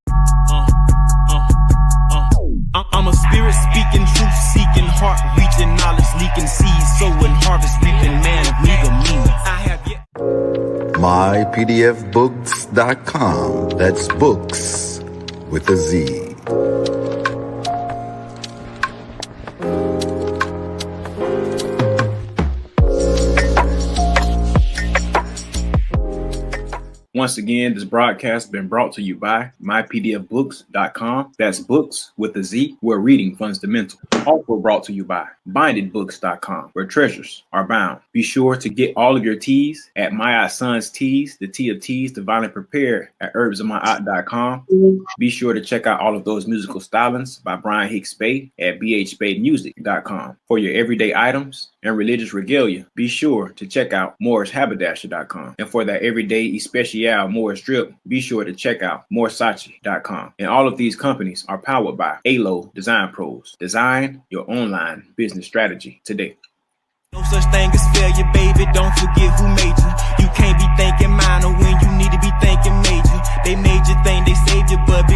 I'm a spirit speaking, truth seeking, heart reaching, knowledge leaking, seeds sowing, harvest reaping, man of meager means. I have yet. mypdfbooks.com. That's books with a Z. Once again, this broadcast has been brought to you by mypdfbooks.com. That's books with a Z, where reading fundamental. Also brought to you by bindedbooks.com, where treasures are bound. Be sure to get all of your teas at My Son's Teas, the tea of teas divinely prepared at herbsofmyaunt.com. Be sure to check out all of those musical stylings by Brian Hicks Spade at bhspademusic.com. For your everyday items and religious regalia, be sure to check out morrishaberdasher.com. And for that everyday especial Morris drip, be sure to check out morsachi.com. And all of these companies are powered by ALO Design Pros. Design your online business strategy today. No such thing as failure, baby. Don't forget who made you. You can't be thinking minor when you need to be thinking major. They made you think they saved you, but